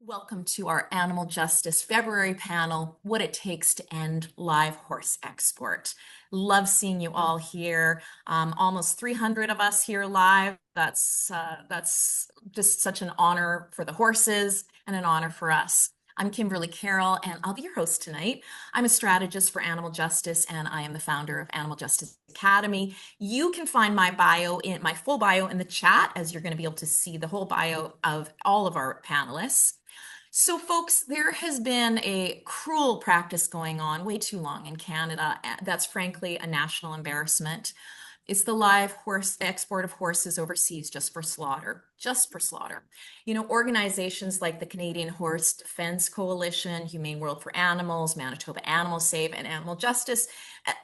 Welcome to our Animal Justice February panel, What It Takes to End Live Horse Export. Love seeing you all here. Almost 300 of us here live. That's just such an honor for the horses and an honor for us. I'm Kimberly Carroll, and I'll be your host tonight. I'm a strategist for animal justice, and I am the founder of Animal Justice Academy. You can find my full bio in the chat, as you're going to be able to see the whole bio of all of our panelists. So, folks, there has been a cruel practice going on way too long in Canada. That's frankly a national embarrassment. It's the live horse export of horses overseas just for slaughter, just for slaughter. You know, organizations like the Canadian Horse Defense Coalition, Humane World for Animals, Manitoba Animal Save, and Animal Justice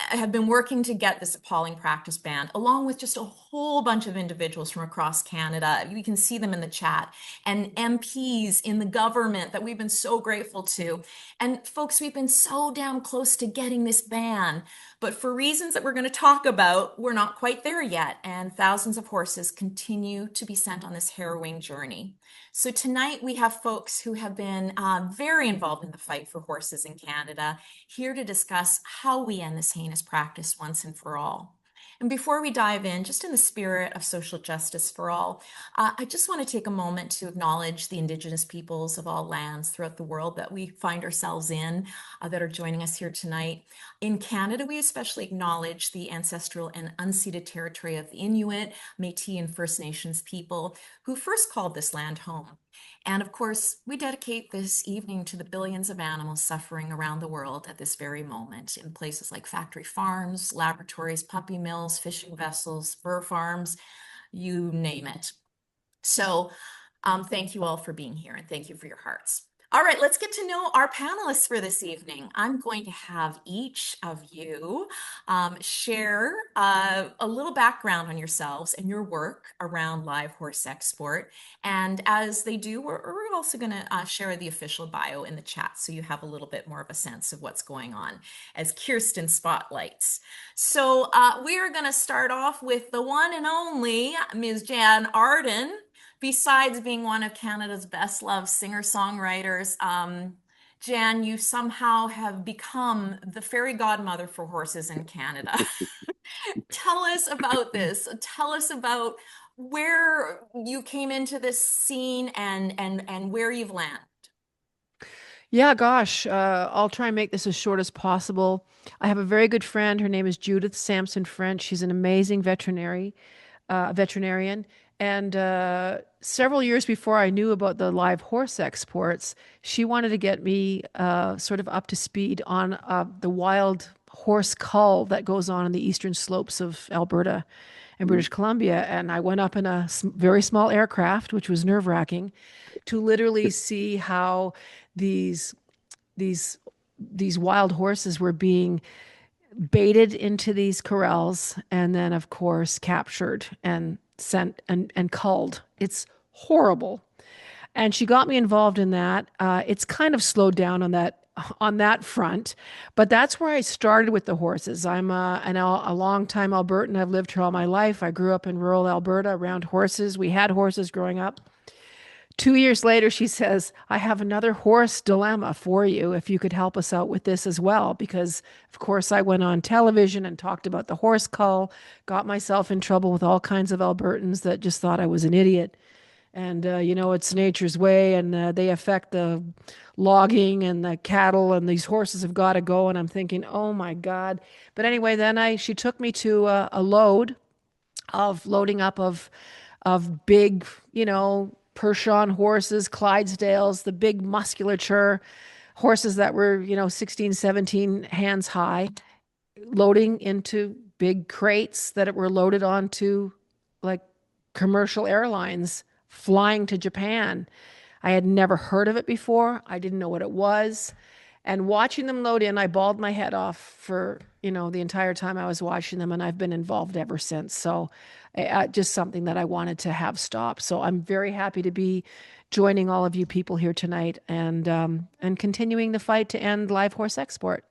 have been working to get this appalling practice banned, along with just a whole bunch of individuals from across Canada. You can see them in the chat, and MPs in the government that we've been so grateful to. And folks, we've been so damn close to getting this ban, but for reasons that we're going to talk about, we're not quite there yet, and thousands of horses continue to be sent on this harrowing journey. So tonight we have folks who have been very involved in the fight for horses in Canada, here to discuss how we end this heinous practice once and for all. And before we dive in, just in the spirit of social justice for all, I just want to take a moment to acknowledge the Indigenous peoples of all lands throughout the world that we find ourselves in, that are joining us here tonight. In Canada, we especially acknowledge the ancestral and unceded territory of the Inuit, Métis, and First Nations people who first called this land home. And of course, we dedicate this evening to the billions of animals suffering around the world at this very moment in places like factory farms, laboratories, puppy mills, fishing vessels, fur farms, you name it. So thank you all for being here, and thank you for your hearts. All right, let's get to know our panelists for this evening. I'm going to have each of you share a little background on yourselves and your work around live horse export. And as they do, we're also going to share the official bio in the chat, so you have a little bit more of a sense of what's going on as Kirsten spotlights. So we are going to start off with the one and only Ms. Jann Arden. Besides being one of Canada's best-loved singer-songwriters, Jann, you somehow have become the fairy godmother for horses in Canada. Tell us about this. Tell us about where you came into this scene and where you've landed. Yeah, gosh, I'll try and make this as short as possible. I have a very good friend. Her name is Judith Sampson French. She's an amazing veterinarian. And several years before I knew about the live horse exports, she wanted to get me sort of up to speed on the wild horse cull that goes on in the eastern slopes of Alberta and British Columbia. And I went up in a very small aircraft, which was nerve-wracking, to literally see how these these these wild horses were being baited into these corrals and then of course captured and sent and culled. It's horrible. And she got me involved in that. It's kind of slowed down on that front, but that's where I started with the horses. I'm a long time Albertan. I've lived here all my life. I grew up in rural Alberta around horses. We had horses growing up. 2 years later, she says, I have another horse dilemma for you if you could help us out with this as well. Because, of course, I went on television and talked about the horse cull, got myself in trouble with all kinds of Albertans that just thought I was an idiot. And, it's nature's way, and they affect the logging and the cattle, and these horses have got to go. And I'm thinking, oh my God. But anyway, then she took me to a loading up of big, Percheron horses, Clydesdales, the big musculature horses that were, 16, 17 hands high, loading into big crates that were loaded onto like commercial airlines flying to Japan. I had never heard of it before. I didn't know what it was. And watching them load in, I bawled my head off for, the entire time I was watching them, and I've been involved ever since. So just something that I wanted to have stop. So I'm very happy to be joining all of you people here tonight and continuing the fight to end live horse export.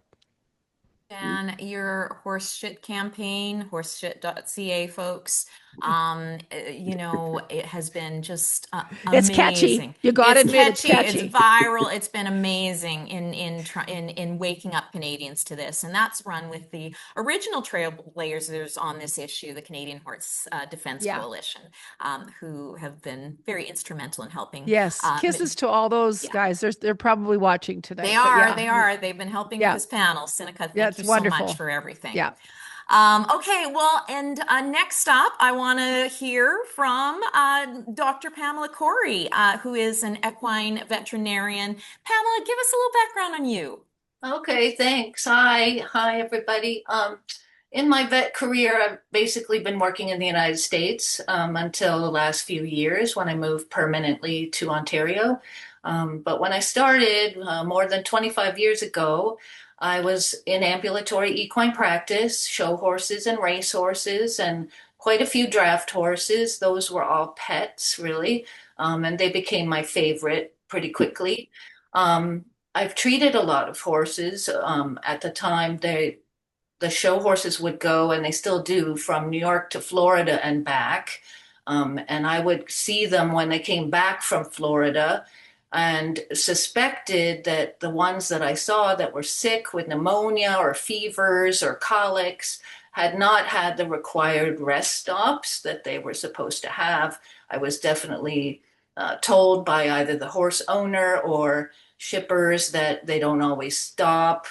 And your horse shit campaign, horseshit.ca folks, You know, it has been just It's catchy. amazing. You got to It's admit, it's catchy, it's catchy. viral, it's been amazing in waking up Canadians to this. And that's run with the original trailblazers on this issue, the Canadian Horse Defense Yeah. Coalition, who have been very instrumental in helping. Yes. Kisses to all those Yeah, guys. They're probably watching they tonight. But are. yeah, They are. They've been helping with yeah, this panel. Seneca, yeah. thank It's you so much wonderful. for everything. Yeah. Okay, well, and next up, I want to hear from Dr. Pamela Corey, who is an equine veterinarian. Pamela, give us a little background on you. Okay, thanks. Hi, everybody. In my vet career, I've basically been working in the United States until the last few years when I moved permanently to Ontario. But when I started more than 25 years ago, I was in ambulatory equine practice, show horses and race horses, and quite a few draft horses. Those were all pets, really, and they became my favorite pretty quickly. Um, I've treated a lot of horses. At the time, the show horses would go, and they still do, from New York to Florida and back. And I would see them when they came back from Florida and suspected that the ones that I saw that were sick with pneumonia or fevers or colics had not had the required rest stops that they were supposed to have. I was definitely told by either the horse owner or shippers that they don't always stop,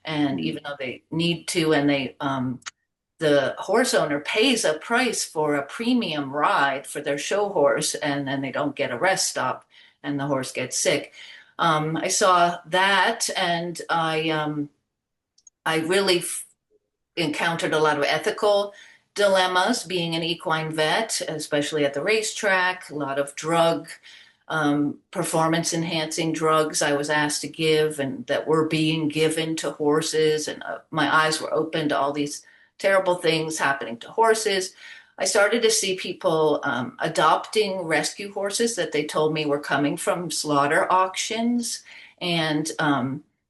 and even though they need to, and the horse owner pays a price for a premium ride for their show horse, and then they don't get a rest stop and the horse gets sick. I saw that, and I really encountered a lot of ethical dilemmas being an equine vet, especially at the racetrack. A lot of drug performance enhancing drugs I was asked to give and that were being given to horses. And my eyes were open to all these terrible things happening to horses. I started to see people adopting rescue horses that they told me were coming from slaughter auctions. And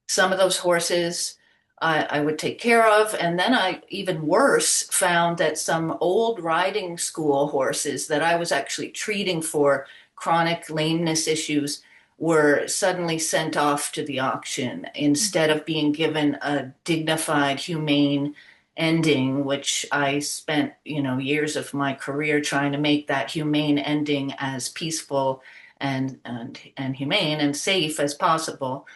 some of those horses I would take care of. And then I, even worse, found that some old riding school horses that I was actually treating for chronic lameness issues were suddenly sent off to the auction instead of being given a dignified, humane ending, which I spent, years of my career trying to make that humane ending as peaceful and humane and safe as possible.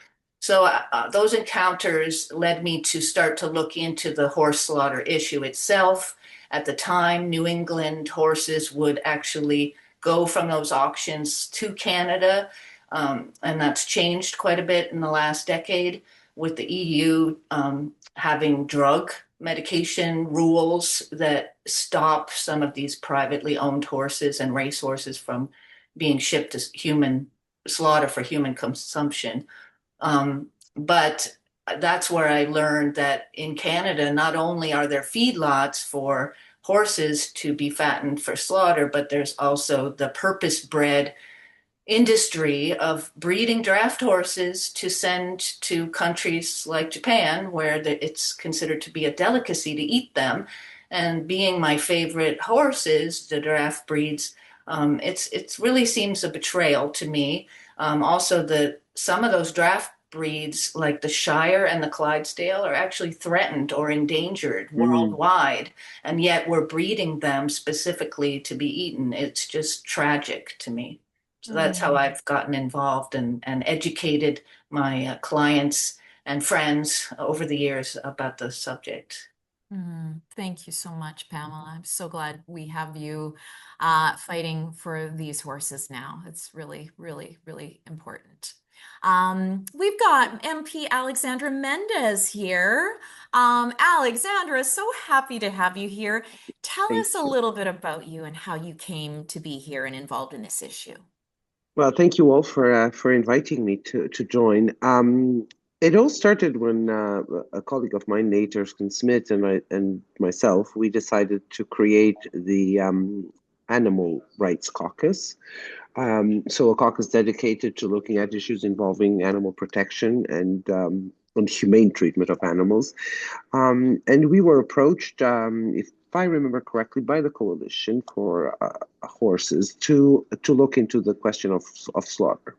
So those encounters led me to start to look into the horse slaughter issue itself. At the time, New England horses would actually go from those auctions to Canada. And that's changed quite a bit in the last decade with the EU having drug medication rules that stop some of these privately owned horses and race horses from being shipped to human slaughter for human consumption. But that's where I learned that in Canada, not only are there feedlots for horses to be fattened for slaughter, but there's also the purpose-bred industry of breeding draft horses to send to countries like Japan, where it's considered to be a delicacy to eat them. And being my favorite horses, the draft breeds, it's really seems a betrayal to me. Also, some of those draft breeds, like the Shire and the Clydesdale, are actually threatened or endangered worldwide, and yet we're breeding them specifically to be eaten. It's just tragic to me. So that's how Mm. I've gotten involved and educated my clients and friends over the years about the subject. Thank you so much, Pamela. I'm so glad we have you fighting for these horses now. It's really, really, really important. We've got MP Alexandra Mendès here. Alexandra, so happy to have you here. Tell Thank us a you. little bit about you and how you came to be here and involved in this issue. Well, thank you all for inviting me to join. It all started when a colleague of mine, Nate Erskine-Smith, and myself, we decided to create the Animal Rights Caucus. So a caucus dedicated to looking at issues involving animal protection and humane treatment of animals. And we were approached if I remember correctly, by the Coalition for Horses to look into the question of slaughter.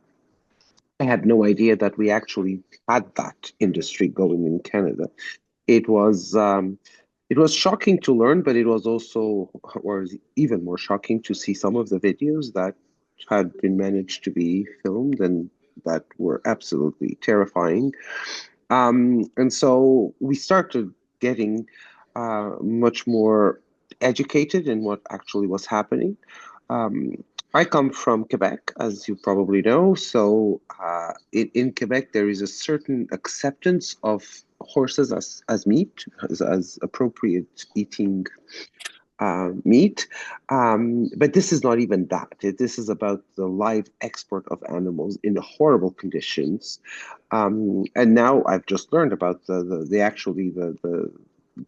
I had no idea that we actually had that industry going in Canada. It was shocking to learn, but it was also, or even more shocking to see some of the videos that had been managed to be filmed and that were absolutely terrifying. And so we started getting much more educated in what actually was happening. Um, I come from Quebec, as you probably know. So in Quebec, there is a certain acceptance of horses as meat, as appropriate eating meat. But this is not even that. This is about the live export of animals in horrible conditions. And now I've just learned about the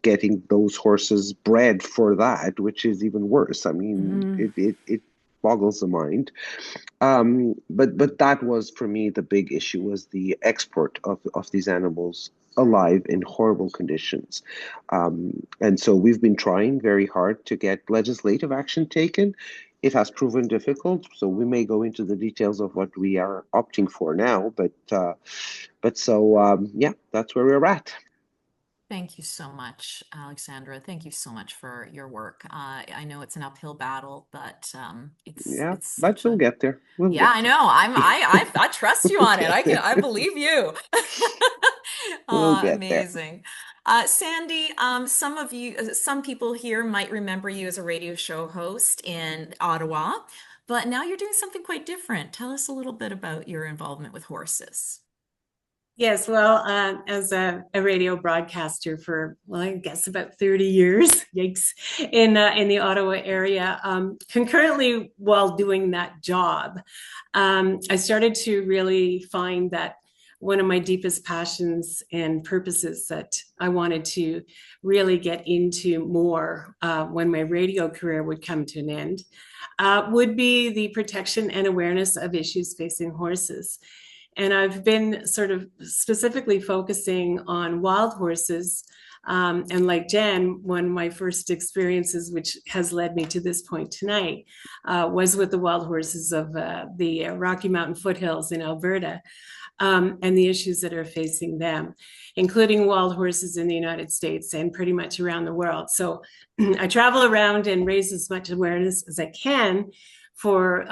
getting those horses bred for that, which is even worse. I mean, it boggles the mind. But that was for me the big issue was the export of these animals alive in horrible conditions. And so we've been trying very hard to get legislative action taken. It has proven difficult, so we may go into the details of what we are opting for now. Yeah, that's where we're at. Thank you so much, Alexandra. Thank you so much for your work. I know it's an uphill battle, but Yeah, it's but such we'll a get there. We'll yeah. get I there. know. I trust you We'll on it. get there. I believe you. We'll get there. Amazing. Sandy, some people here might remember you as a radio show host in Ottawa, but now you're doing something quite different. Tell us a little bit about your involvement with horses. Yes, well, as a radio broadcaster for, well, I guess about 30 years, yikes, in the Ottawa area. Concurrently, while doing that job, I started to really find that one of my deepest passions and purposes that I wanted to really get into more when my radio career would come to an end would be the protection and awareness of issues facing horses. And I've been sort of specifically focusing on wild horses. And like Jann, one of my first experiences, which has led me to this point tonight, was with the wild horses of the Rocky Mountain foothills in Alberta. And the issues that are facing them, including wild horses in the United States and pretty much around the world. So I travel around and raise as much awareness as I can for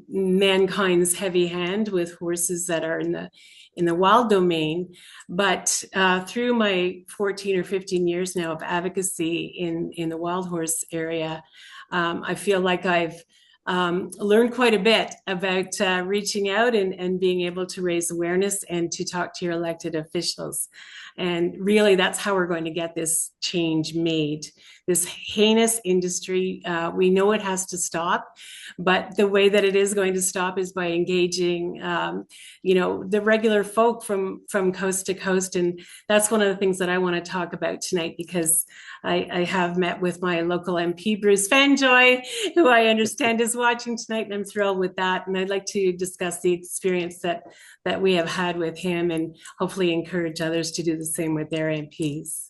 mankind's heavy hand with horses that are in the wild domain. But through my 14 or 15 years now of advocacy in the wild horse area, I feel like I've learned quite a bit about reaching out and being able to raise awareness and to talk to your elected officials. And really, that's how we're going to get this change made. This heinous industry, we know it has to stop, but the way that it is going to stop is by engaging, the regular folk from coast to coast. And that's one of the things that I want to talk about tonight, because I have met with my local MP, Bruce Fanjoy, who I understand is watching tonight, and I'm thrilled with that. And I'd like to discuss the experience that we have had with him and hopefully encourage others to do the same with their MPs.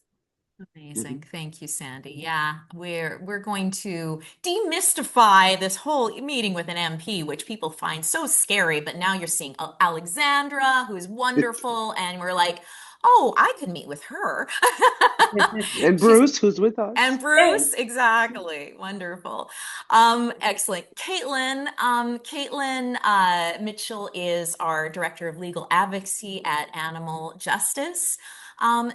Amazing. Thank you, Sandy. Yeah, we're going to demystify this whole meeting with an MP, which people find so scary, but now you're seeing Alexandra, who's wonderful, and we're like, oh, I could meet with her. And Bruce, who's with us. And Bruce, exactly. Wonderful. Excellent. Kaitlyn Mitchell is our Director of Legal Advocacy at Animal Justice.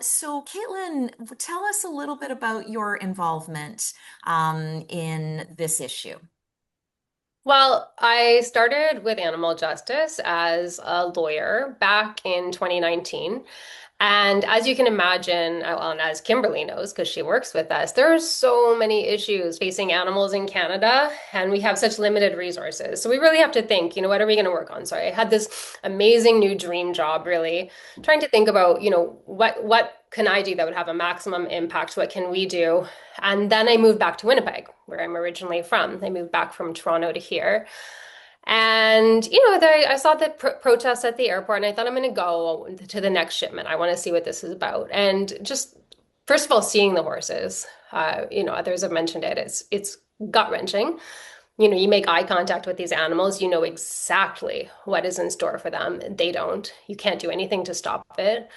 So Kaitlyn, tell us a little bit about your involvement in this issue. Well, I started with animal justice as a lawyer back in 2019. And as you can imagine, well, and as Kimberly knows, because she works with us, there are so many issues facing animals in Canada, and we have such limited resources. So we really have to think, what are we going to work on? So I had this amazing new dream job, really trying to think about, what can I do that would have a maximum impact? What can we do? And then I moved back to Winnipeg, where I'm originally from. I moved back from Toronto to here. And, I saw the protests at the airport, and I thought I'm going to go to the next shipment. I want to see what this is about. And just, first of all, seeing the horses. others have mentioned it. It's gut-wrenching. You make eye contact with these animals, you know exactly what is in store for them. They don't. You can't do anything to stop it.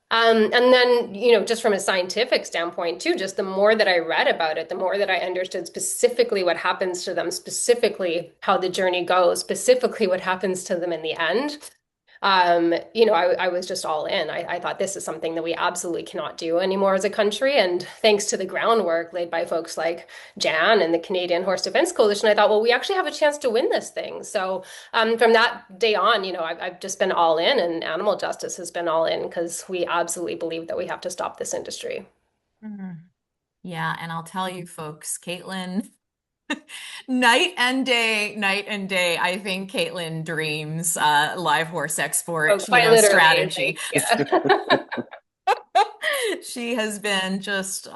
And then, just from a scientific standpoint too, just the more that I read about it, the more that I understood specifically what happens to them, specifically how the journey goes, specifically what happens to them in the end. I was just all in. I thought this is something that we absolutely cannot do anymore as a country. And thanks to the groundwork laid by folks like Jann and the Canadian Horse Defense Coalition, I thought, well, we actually have a chance to win this thing. So from that day on, I've just been all in, and animal justice has been all in because we absolutely believe that we have to stop this industry. Mhm. Yeah, and I'll tell you folks, Kaitlyn, night and day, night and day. I think Kaitlyn dreams live horse export, Oh, quite literally, strategy. yeah. She has been just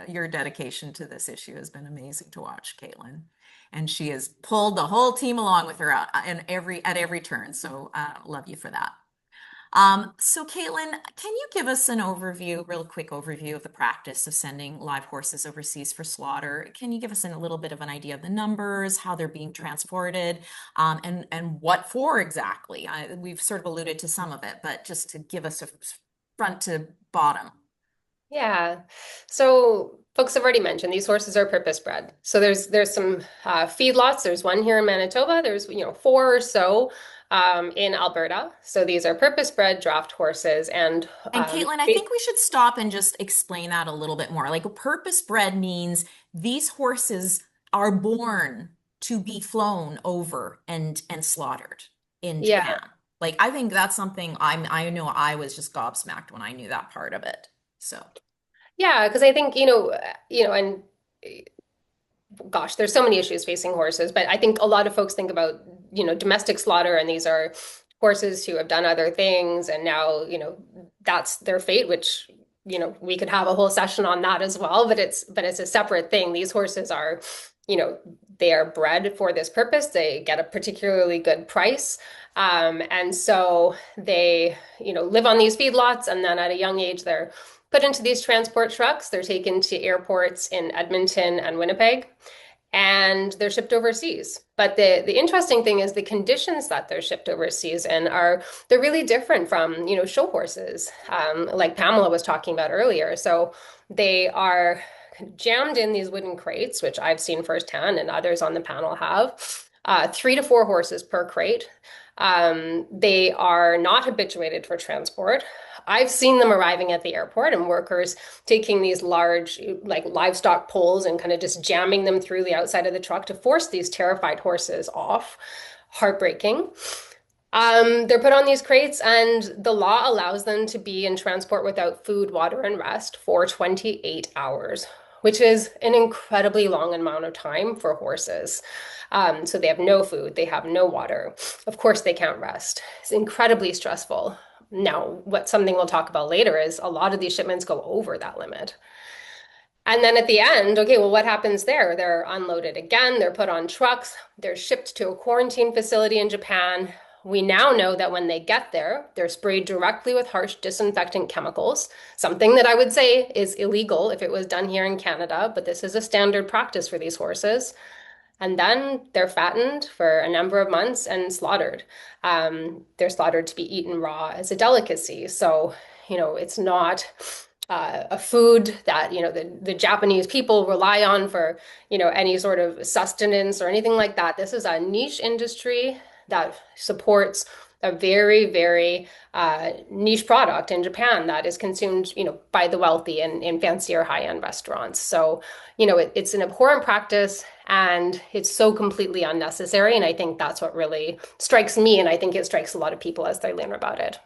your dedication to this issue has been amazing to watch, Kaitlyn, and she has pulled the whole team along with her at every turn. So love you for that. So Kaitlyn, can you give us an real quick overview of the practice of sending live horses overseas for slaughter? Can you give us a little bit of an idea of the numbers, how they're being transported, and what for exactly? We've sort of alluded to some of it, but just to give us a front to bottom. Yeah. So folks have already mentioned these horses are purpose bred. So there's some feedlots. There's one here in Manitoba. There's 4 or so in Alberta. So these are purpose bred draft horses. And Kaitlyn, I think we should stop and just explain that a little bit more. Like purpose bred means these horses are born to be flown over and slaughtered in yeah. Japan. Like I think that's something I know I was just gobsmacked when I knew that part of it. So Yeah, because I think, and gosh, there's so many issues facing horses, but I think a lot of folks think about, domestic slaughter, and these are horses who have done other things, and now, that's their fate, which, we could have a whole session on that as well, but it's a separate thing. These horses are, they are bred for this purpose. They get a particularly good price. And so they, live on these feedlots, and then at a young age, they're put into these transport trucks. They're taken to airports in Edmonton and Winnipeg, and they're shipped overseas. But the interesting thing is the conditions that they're shipped overseas in they're really different from, show horses, like Pamela was talking about earlier. So they are jammed in these wooden crates, which I've seen firsthand and others on the panel have, 3 to 4 horses per crate. They are not habituated for transport. I've seen them arriving at the airport and workers taking these large, like livestock poles and kind of just jamming them through the outside of the truck to force these terrified horses off. Heartbreaking. They're put on these crates, and the law allows them to be in transport without food, water, and rest for 28 hours, which is an incredibly long amount of time for horses. So they have no food, they have no water. Of course, they can't rest. It's incredibly stressful. Now, something we'll talk about later is a lot of these shipments go over that limit. And then at the end, okay, well, what happens there? They're unloaded again, they're put on trucks, they're shipped to a quarantine facility in Japan. We now know that when they get there, they're sprayed directly with harsh disinfectant chemicals, something that I would say is illegal if it was done here in Canada, but this is a standard practice for these horses. And then they're fattened for a number of months and slaughtered. They're slaughtered to be eaten raw as a delicacy. So, it's not a food that, the Japanese people rely on for, any sort of sustenance or anything like that. This is a niche industry that supports a very, very niche product in Japan that is consumed, by the wealthy in fancier high-end restaurants. So, it's an abhorrent practice, and it's so completely unnecessary. And I think that's what really strikes me, and I think it strikes a lot of people as they learn about it.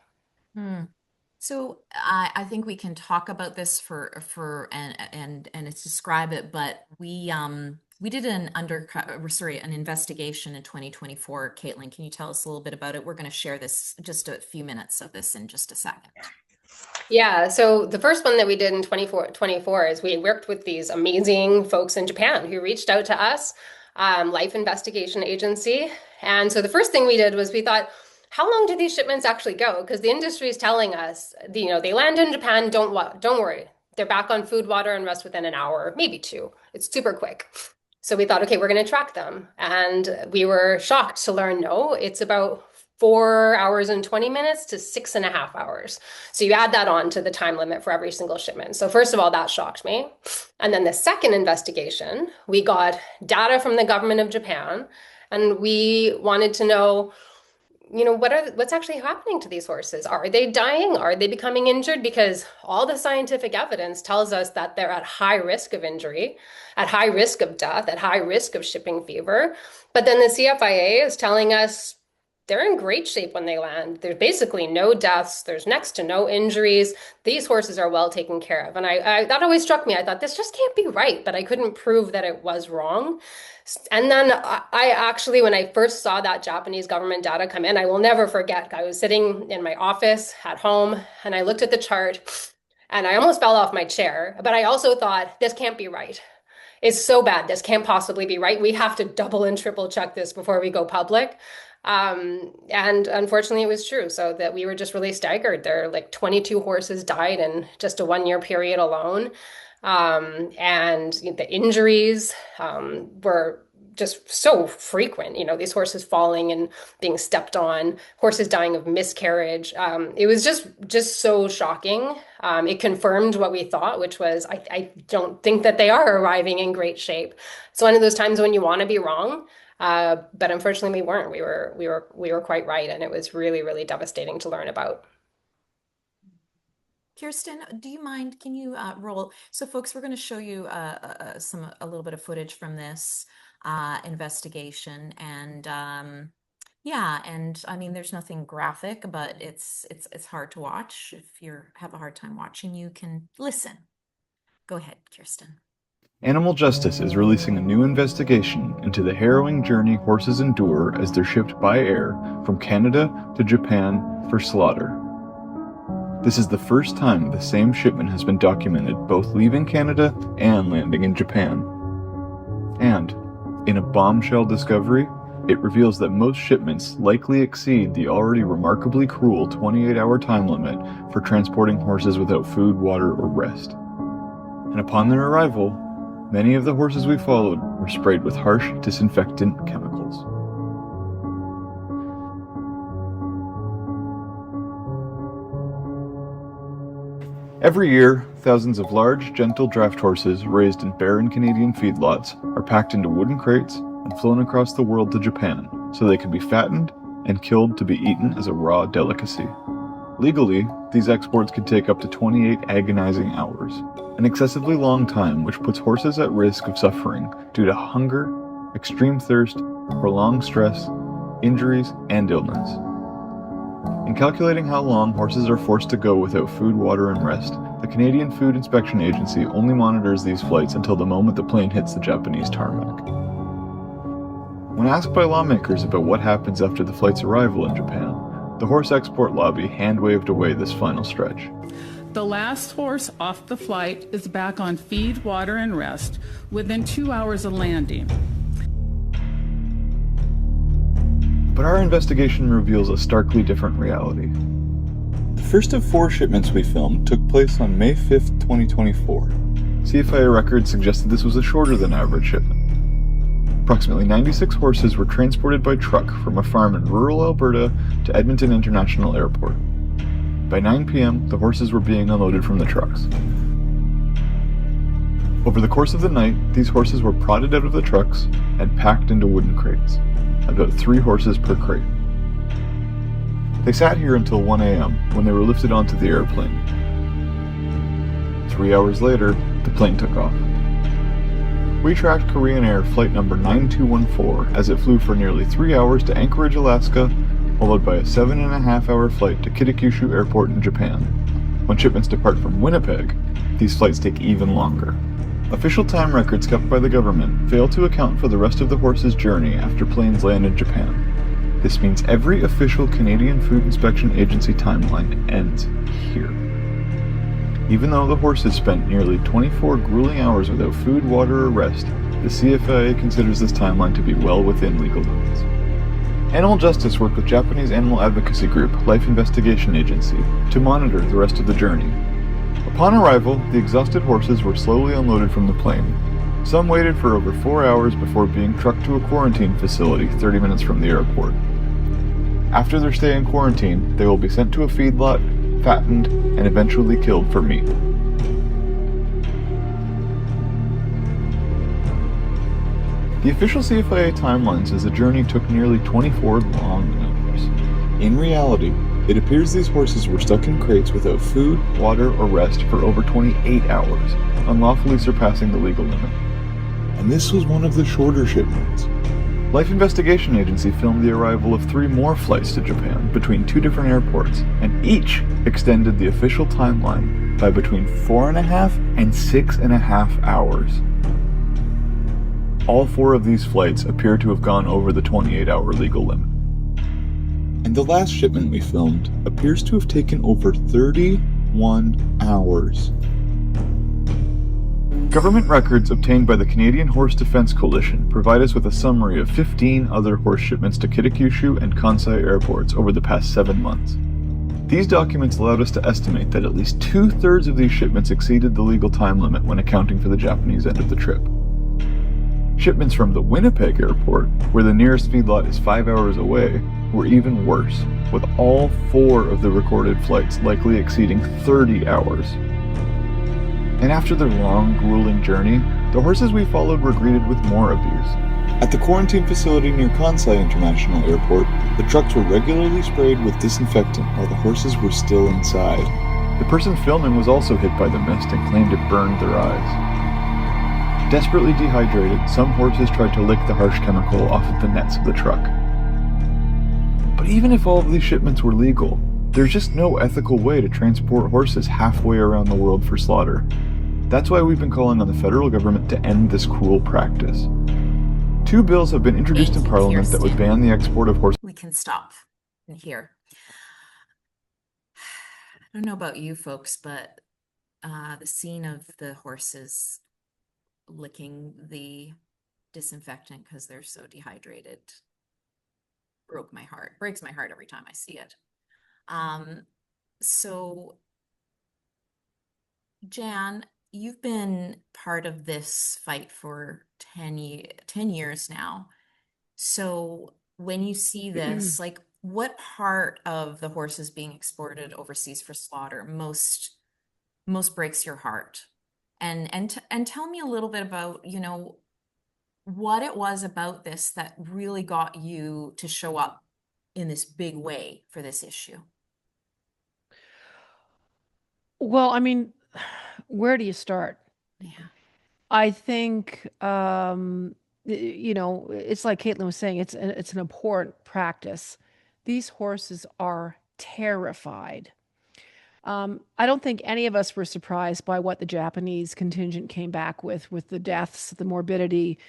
So I think we can talk about this and it's describe it, but we did an investigation in 2024. Kaitlyn, can you tell us a little bit about it? We're going to share this, just a few minutes of this in just a second. Yeah, so the first one that we did in 2024 is we worked with these amazing folks in Japan who reached out to us, Life Investigation Agency. And so the first thing we did was we thought, how long do these shipments actually go? Because the industry is telling us, they land in Japan, don't worry. They're back on food, water, and rest within an hour, maybe 2. It's super quick. So we thought, okay, we're going to track them. And we were shocked to learn, no, it's about 4 hours and 20 minutes to 6.5 hours. So you add that on to the time limit for every single shipment. So first of all, that shocked me. And then the second investigation, we got data from the government of Japan, and we wanted to know, what's actually happening to these horses? Are they dying? Are they becoming injured? Because all the scientific evidence tells us that they're at high risk of injury, at high risk of death, at high risk of shipping fever. But then the CFIA is telling us they're in great shape when they land. There's basically no deaths. There's next to no injuries. These horses are well taken care of. And I that always struck me. I thought, this just can't be right, but I couldn't prove that it was wrong. And then I actually, when I first saw that Japanese government data come in, I will never forget. I was sitting in my office at home, and I looked at the chart, and I almost fell off my chair. But I also thought, this can't be right. It's so bad. This can't possibly be right. We have to double and triple check this before we go public. And unfortunately, it was true. So that we were just really staggered. There are like 22 horses died in just a 1-year period alone. And the injuries were just so frequent, these horses falling and being stepped on, horses dying of miscarriage. It was just so shocking. It confirmed what we thought, which was, I don't think that they are arriving in great shape. It's one of those times when you want to be wrong. But unfortunately we weren't. We were quite right. And it was really, really devastating to learn about. Kirsten, do you mind, can you roll? So folks, we're going to show you a little bit of footage from this investigation. And and I mean, there's nothing graphic, but it's hard to watch. If you have a hard time watching, you can listen. Go ahead, Kirsten. Animal Justice is releasing a new investigation into the harrowing journey horses endure as they're shipped by air from Canada to Japan for slaughter. This is the first time the same shipment has been documented both leaving Canada and landing in Japan. And, in a bombshell discovery, it reveals that most shipments likely exceed the already remarkably cruel 28-hour time limit for transporting horses without food, water, or rest. And upon their arrival, many of the horses we followed were sprayed with harsh disinfectant chemicals. Every year, thousands of large, gentle draft horses raised in barren Canadian feedlots are packed into wooden crates and flown across the world to Japan so they can be fattened and killed to be eaten as a raw delicacy. Legally, these exports can take up to 28 agonizing hours, an excessively long time which puts horses at risk of suffering due to hunger, extreme thirst, prolonged stress, injuries, and illness. In calculating how long horses are forced to go without food, water, and rest, the Canadian Food Inspection Agency only monitors these flights until the moment the plane hits the Japanese tarmac. When asked by lawmakers about what happens after the flight's arrival in Japan, the horse export lobby hand-waved away this final stretch. The last horse off the flight is back on feed, water, and rest within 2 hours of landing. But our investigation reveals a starkly different reality. The first of 4 shipments we filmed took place on May 5th, 2024. CFIA records suggested this was a shorter than average shipment. Approximately 96 horses were transported by truck from a farm in rural Alberta to Edmonton International Airport. By 9 p.m., the horses were being unloaded from the trucks. Over the course of the night, these horses were prodded out of the trucks and packed into wooden crates, about 3 horses per crate. They sat here until 1 a.m. when they were lifted onto the airplane. 3 hours later, the plane took off. We tracked Korean Air flight number 9214 as it flew for nearly 3 hours to Anchorage, Alaska, followed by a 7.5-hour flight to Kitakyushu Airport in Japan. When shipments depart from Winnipeg, these flights take even longer. Official time records kept by the government fail to account for the rest of the horse's journey after planes land in Japan. This means every official Canadian Food Inspection Agency timeline ends here. Even though the horses spent nearly 24 grueling hours without food, water, or rest, the CFIA considers this timeline to be well within legal limits. Animal Justice worked with Japanese animal advocacy group Life Investigation Agency to monitor the rest of the journey. Upon arrival, the exhausted horses were slowly unloaded from the plane. Some waited for over 4 hours before being trucked to a quarantine facility 30 minutes from the airport. After their stay in quarantine, they will be sent to a feedlot, fattened, and eventually killed for meat. The official CFIA timeline says the journey took nearly 24 long hours. In reality, it appears these horses were stuck in crates without food, water, or rest for over 28 hours, unlawfully surpassing the legal limit. And this was one of the shorter shipments. Life Investigation Agency filmed the arrival of 3 more flights to Japan between 2 different airports, and each extended the official timeline by between 4.5 and 6.5 hours. All 4 of these flights appear to have gone over the 28-hour legal limit. And the last shipment we filmed appears to have taken over 31 hours. Government records obtained by the Canadian Horse Defence Coalition provide us with a summary of 15 other horse shipments to Kitakyushu and Kansai airports over the past 7 months. These documents allowed us to estimate that at least 2/3 of these shipments exceeded the legal time limit when accounting for the Japanese end of the trip. Shipments from the Winnipeg airport, where the nearest feedlot is 5 hours away, were even worse, with all 4 of the recorded flights likely exceeding 30 hours. And after their long, grueling journey, the horses we followed were greeted with more abuse. At the quarantine facility near Kansai International Airport, the trucks were regularly sprayed with disinfectant while the horses were still inside. The person filming was also hit by the mist and claimed it burned their eyes. Desperately dehydrated, some horses tried to lick the harsh chemical off of the nets of the truck. But even if all of these shipments were legal, there's just no ethical way to transport horses halfway around the world for slaughter. That's why we've been calling on the federal government to end this cruel practice. 2 bills have been introduced in Parliament that would ban the export of horses. We can stop in here. I don't know about you folks, but the scene of the horses licking the disinfectant because they're so dehydrated breaks my heart every time I see it. So Jann, you've been part of this fight for 10 years now. So when you see this, like, what part of the horses being exported overseas for slaughter most breaks your heart? And tell me a little bit about, what it was about this that really got you to show up in this big way for this issue. Well, I mean, where do you start? Yeah. I think, it's like Kaitlyn was saying, it's an abhorrent practice. These horses are terrified. I don't think any of us were surprised by what the Japanese contingent came back with the deaths, the morbidity,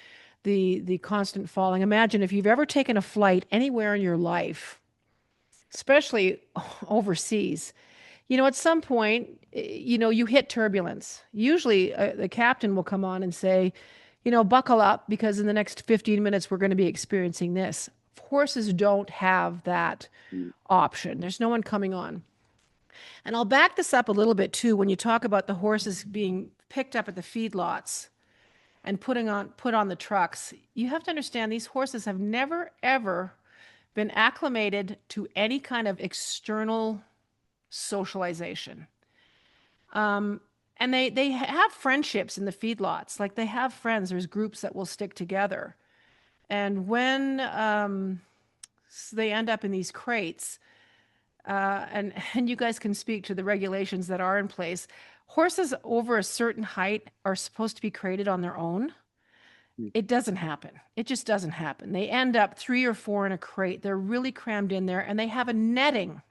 the constant falling. Imagine if you've ever taken a flight anywhere in your life, especially overseas, at some point, you hit turbulence. Usually the captain will come on and say, buckle up because in the next 15 minutes, we're going to be experiencing this. Horses don't have that option. There's no one coming on. And I'll back this up a little bit too. When you talk about the horses being picked up at the feedlots and put on the trucks, you have to understand these horses have never, ever been acclimated to any kind of external socialization. And they have friendships in the feedlots. Like they have friends. There's groups that will stick together. And when they end up in these crates, and you guys can speak to the regulations that are in place, horses over a certain height are supposed to be crated on their own. It doesn't happen. It just doesn't happen. They end up 3 or 4 in a crate. They're really crammed in there, and they have a netting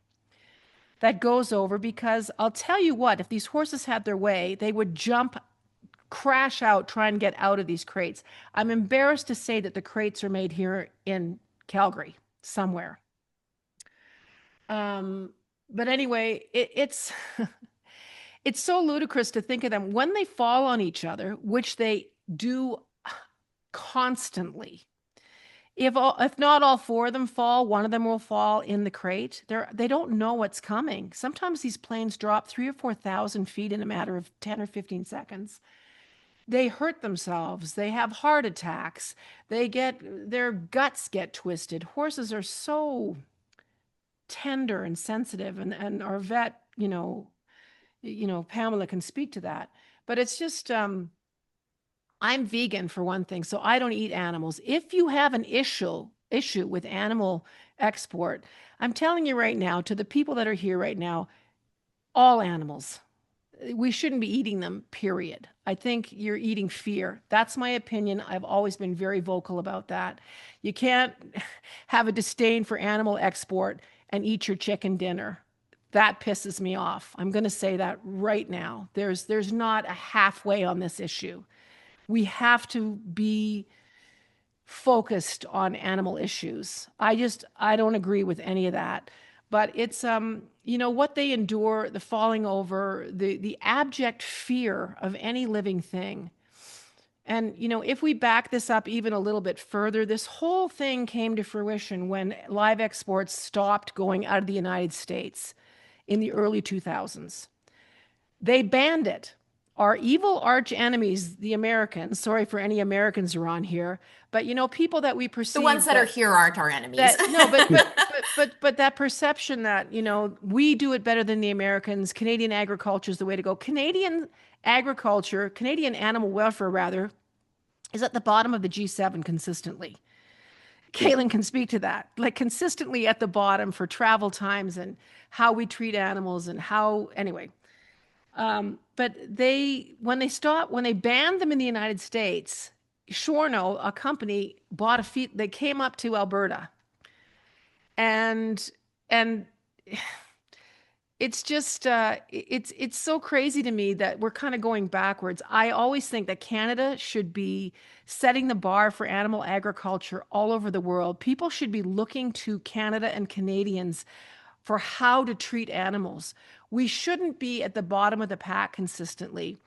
that goes over, because I'll tell you what, if these horses had their way, they would jump, crash out, try and get out of these crates. I'm embarrassed to say that the crates are made here in Calgary somewhere. But anyway, it's it's so ludicrous to think of them when they fall on each other, which they do constantly. if not all four of them fall, one of them will fall in the crate. They don't know what's coming. Sometimes these planes drop 3,000 or 4,000 feet in a matter of 10 or 15 seconds. They hurt themselves. They have heart attacks. Their guts get twisted. Horses are so tender and sensitive, and our vet, Pamela can speak to that. But it's just, I'm vegan for one thing, so I don't eat animals. If you have an issue with animal export, I'm telling you right now, to the people that are here right now, all animals, we shouldn't be eating them, period. I think you're eating fear. That's my opinion. I've always been very vocal about that. You can't have a disdain for animal export and eat your chicken dinner. That pisses me off. I'm going to say that right now. There's not a halfway on this issue. We have to be focused on animal issues. I don't agree with any of that. But it's, what they endure, the falling over, the abject fear of any living thing. And, if we back this up even a little bit further, this whole thing came to fruition when live exports stopped going out of the United States in the early 2000s. They banned it. Our evil arch enemies, the Americans, sorry for any Americans who are on here, but people that we perceive, the ones that are here aren't our enemies. But that perception that, we do it better than the Americans, Canadian agriculture is the way to go. Canadian agriculture, Canadian animal welfare rather, is at the bottom of the G7 consistently. Kaitlyn can speak to that, like consistently at the bottom for travel times and how we treat animals and how, anyway. But when they banned them in the United States, Shorno, a company, they came up to Alberta. And it's just, it's so crazy to me that we're kind of going backwards. I always think that Canada should be setting the bar for animal agriculture all over the world. People should be looking to Canada and Canadians for how to treat animals. We shouldn't be at the bottom of the pack consistently.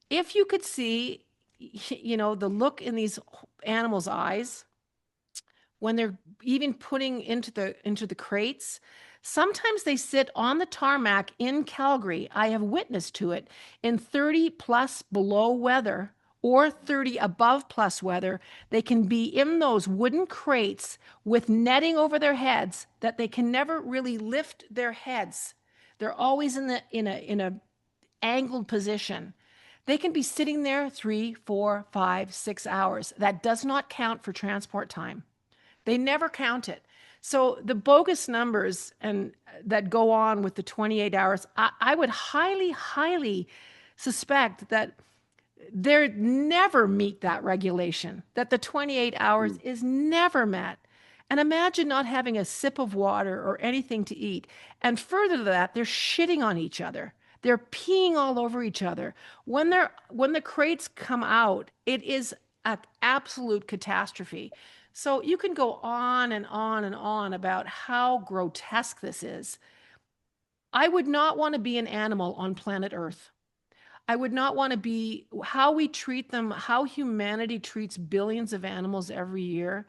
If you could see, the look in these animals' eyes when they're even putting into the crates, sometimes they sit on the tarmac in Calgary. I have witnessed to it in 30 plus below weather or 30 above plus weather. They can be in those wooden crates with netting over their heads that they can never really lift their heads. They're always in a angled position. They can be sitting there 3, 4, 5, 6 hours. That does not count for transport time. They never count it. So the bogus numbers and that go on with the 28 hours, I would highly, highly suspect that they never meet that regulation, that the 28 hours is never met. And imagine not having a sip of water or anything to eat. And further to that, they're shitting on each other. They're peeing all over each other. When the crates come out, it is an absolute catastrophe. So you can go on and on and on about how grotesque this is. I would not want to be an animal on planet Earth. I would not want to be how we treat them, how humanity treats billions of animals every year.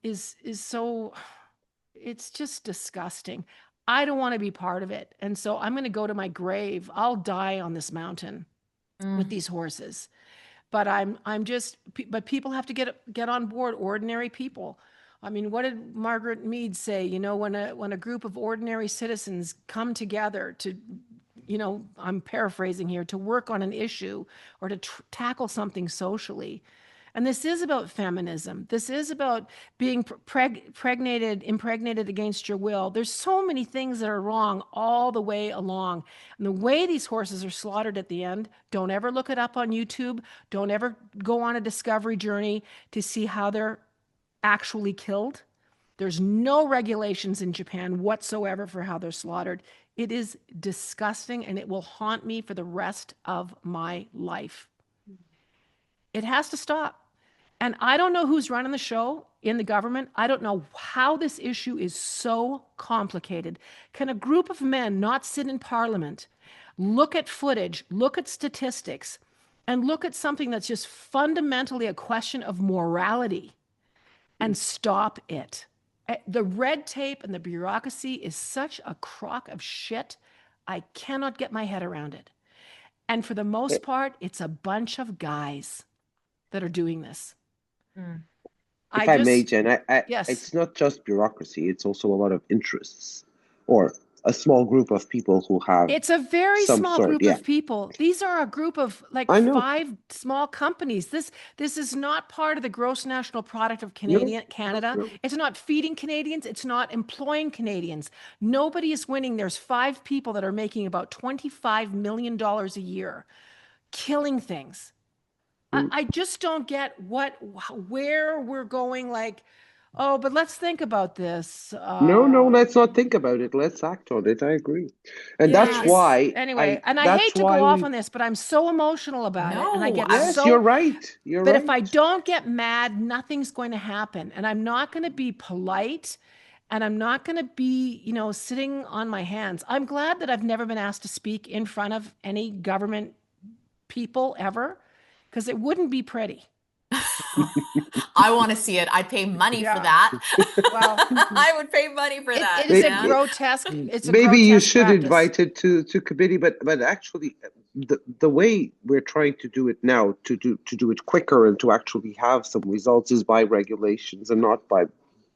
Is so, it's just disgusting. I don't want to be part of it. And so I'm going to go to my grave. I'll die on this mountain with these horses. But but people have to get on board, ordinary people. I mean, what did Margaret Mead say? When a group of ordinary citizens come together to, I'm paraphrasing here, to work on an issue or to tackle something socially. And this is about feminism. This is about being impregnated against your will. There's so many things that are wrong all the way along. And the way these horses are slaughtered at the end, don't ever look it up on YouTube. Don't ever go on a discovery journey to see how they're actually killed. There's no regulations in Japan whatsoever for how they're slaughtered. It is disgusting, and it will haunt me for the rest of my life. It has to stop. And I don't know who's running the show in the government. I don't know how this issue is so complicated. Can a group of men not sit in Parliament, look at footage, look at statistics, and look at something that's just fundamentally a question of morality and stop it. The red tape and the bureaucracy is such a crock of shit. I cannot get my head around it. And for the most part, it's a bunch of guys that are doing this. If I may, Jen, yes, it's not just bureaucracy, it's also a lot of interests or a small group of people who have it's a very some small sort, group yeah. of people. These are a group of like I know. 5 small companies. This is not part of the gross national product of Canada. No. It's not feeding Canadians. It's not employing Canadians. Nobody is winning. There's 5 people that are making about $25 million a year, killing things. I just don't get where we're going. Like, oh, but let's think about this. No, let's not think about it. Let's act on it. I agree. And Yeah, that's why anyway, and I that's hate to why go off on this, but I'm so emotional about it. And I No, get Yes, so, you're right. You're but right. if I don't get mad, nothing's going to happen. And I'm not going to be polite, and I'm not going to be, sitting on my hands. I'm glad that I've never been asked to speak in front of any government people ever, because it wouldn't be pretty. I want to see it. I'd pay money for Yeah. that. Well, I would pay money for that. it is yeah. a grotesque. It's a Maybe you grotesque should practice. invite it to committee, but actually, the way we're trying to do it now, to do it quicker and to actually have some results, is by regulations and not by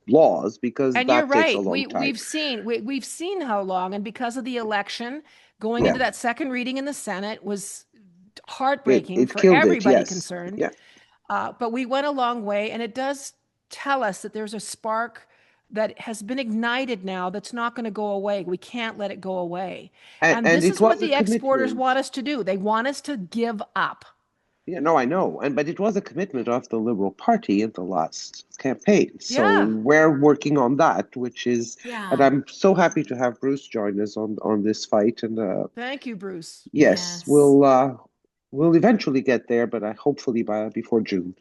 laws, because And that you're takes a right. long time. We've seen how long, and because of the election, going into that second reading in the Senate was heartbreaking It for killed it, everybody yes. concerned. Yeah. But we went a long way, and it does tell us that there's a spark that has been ignited now that's not going to go away. We can't let it go away. And this it is what was a the exporters commitment. want us to do. They want us to give up. Yeah, no, I know. But it was a commitment of the Liberal Party in the last campaign. So we're working on that, which is, and I'm so happy to have Bruce join us on this fight. And thank you, Bruce. yes. We'll eventually get there, but hopefully before June.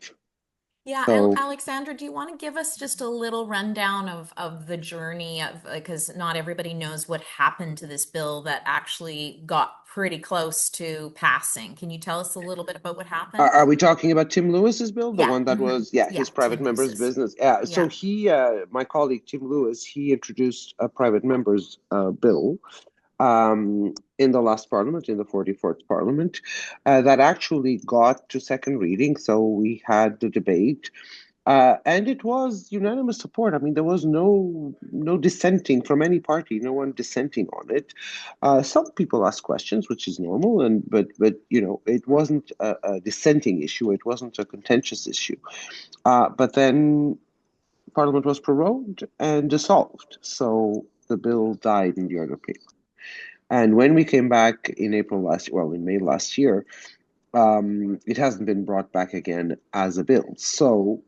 Yeah, So, Alexandra, do you want to give us just a little rundown of the journey of, because not everybody knows what happened to this bill that actually got pretty close to passing. Can you tell us a little bit about what happened? Are we talking about Tim Lewis's bill? The one that was, his private Tim member's Lewis's. business. Yeah. So my colleague Tim Lewis, he introduced a private member's bill in the last parliament, in the 44th parliament, that actually got to second reading. So we had the debate, and it was unanimous support. I mean, there was no dissenting from any party, no one dissenting on it. Some people asked questions, which is normal, but it wasn't a dissenting issue. It wasn't a contentious issue. But then Parliament was prorogued and dissolved, so the bill died in the other paper. And when we came back in May last year, it hasn't been brought back again as a bill. So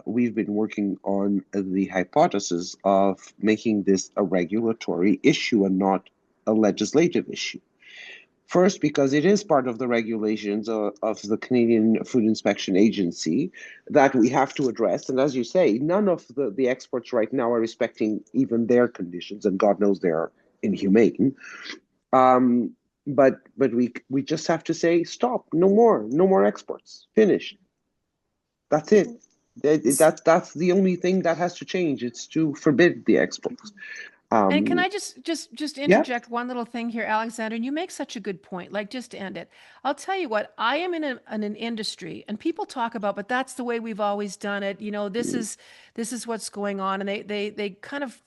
we've been working on the hypothesis of making this a regulatory issue and not a legislative issue. First, because it is part of the regulations of the Canadian Food Inspection Agency that we have to address. And as you say, none of the exports right now are respecting even their conditions, and God knows they're inhumane. But we just have to say stop. No more exports. Finished. That's it. That's the only thing that has to change. It's to forbid the exports. And can I just interject one little thing here, Alexandra? And you make such a good point. Like, just to end it, I'll tell you what. I am in an industry, and people talk about, but that's the way we've always done it. This is what's going on, and they kind of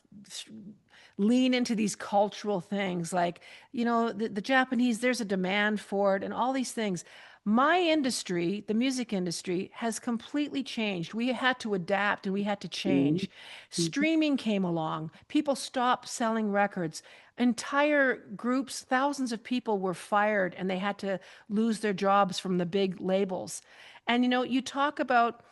lean into these cultural things, like the Japanese. There's a demand for it, and all these things. My industry, the music industry, has completely changed. We had to adapt and we had to change. Streaming came along. People stopped selling records. Entire groups, thousands of people were fired, and they had to lose their jobs from the big labels. And you talk about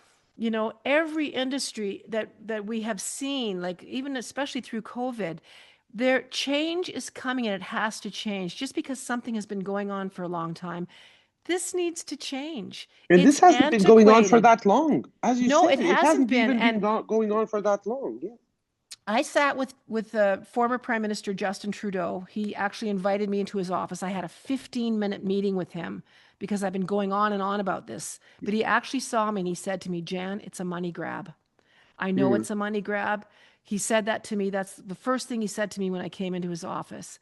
every industry that we have seen, like even especially through COVID, their change is coming, and it has to change. Just because something has been going on for a long time, this needs to change. And this hasn't been going on for that long, as you said. No, it hasn't been. Even been going on for that long. Yeah. I sat with the former Prime Minister Justin Trudeau. He actually invited me into his office. I had a 15-minute meeting with him because I've been going on and on about this. But he actually saw me and he said to me, "Jann, it's a money grab." I know it's a money grab. He said that to me. That's the first thing he said to me when I came into his office.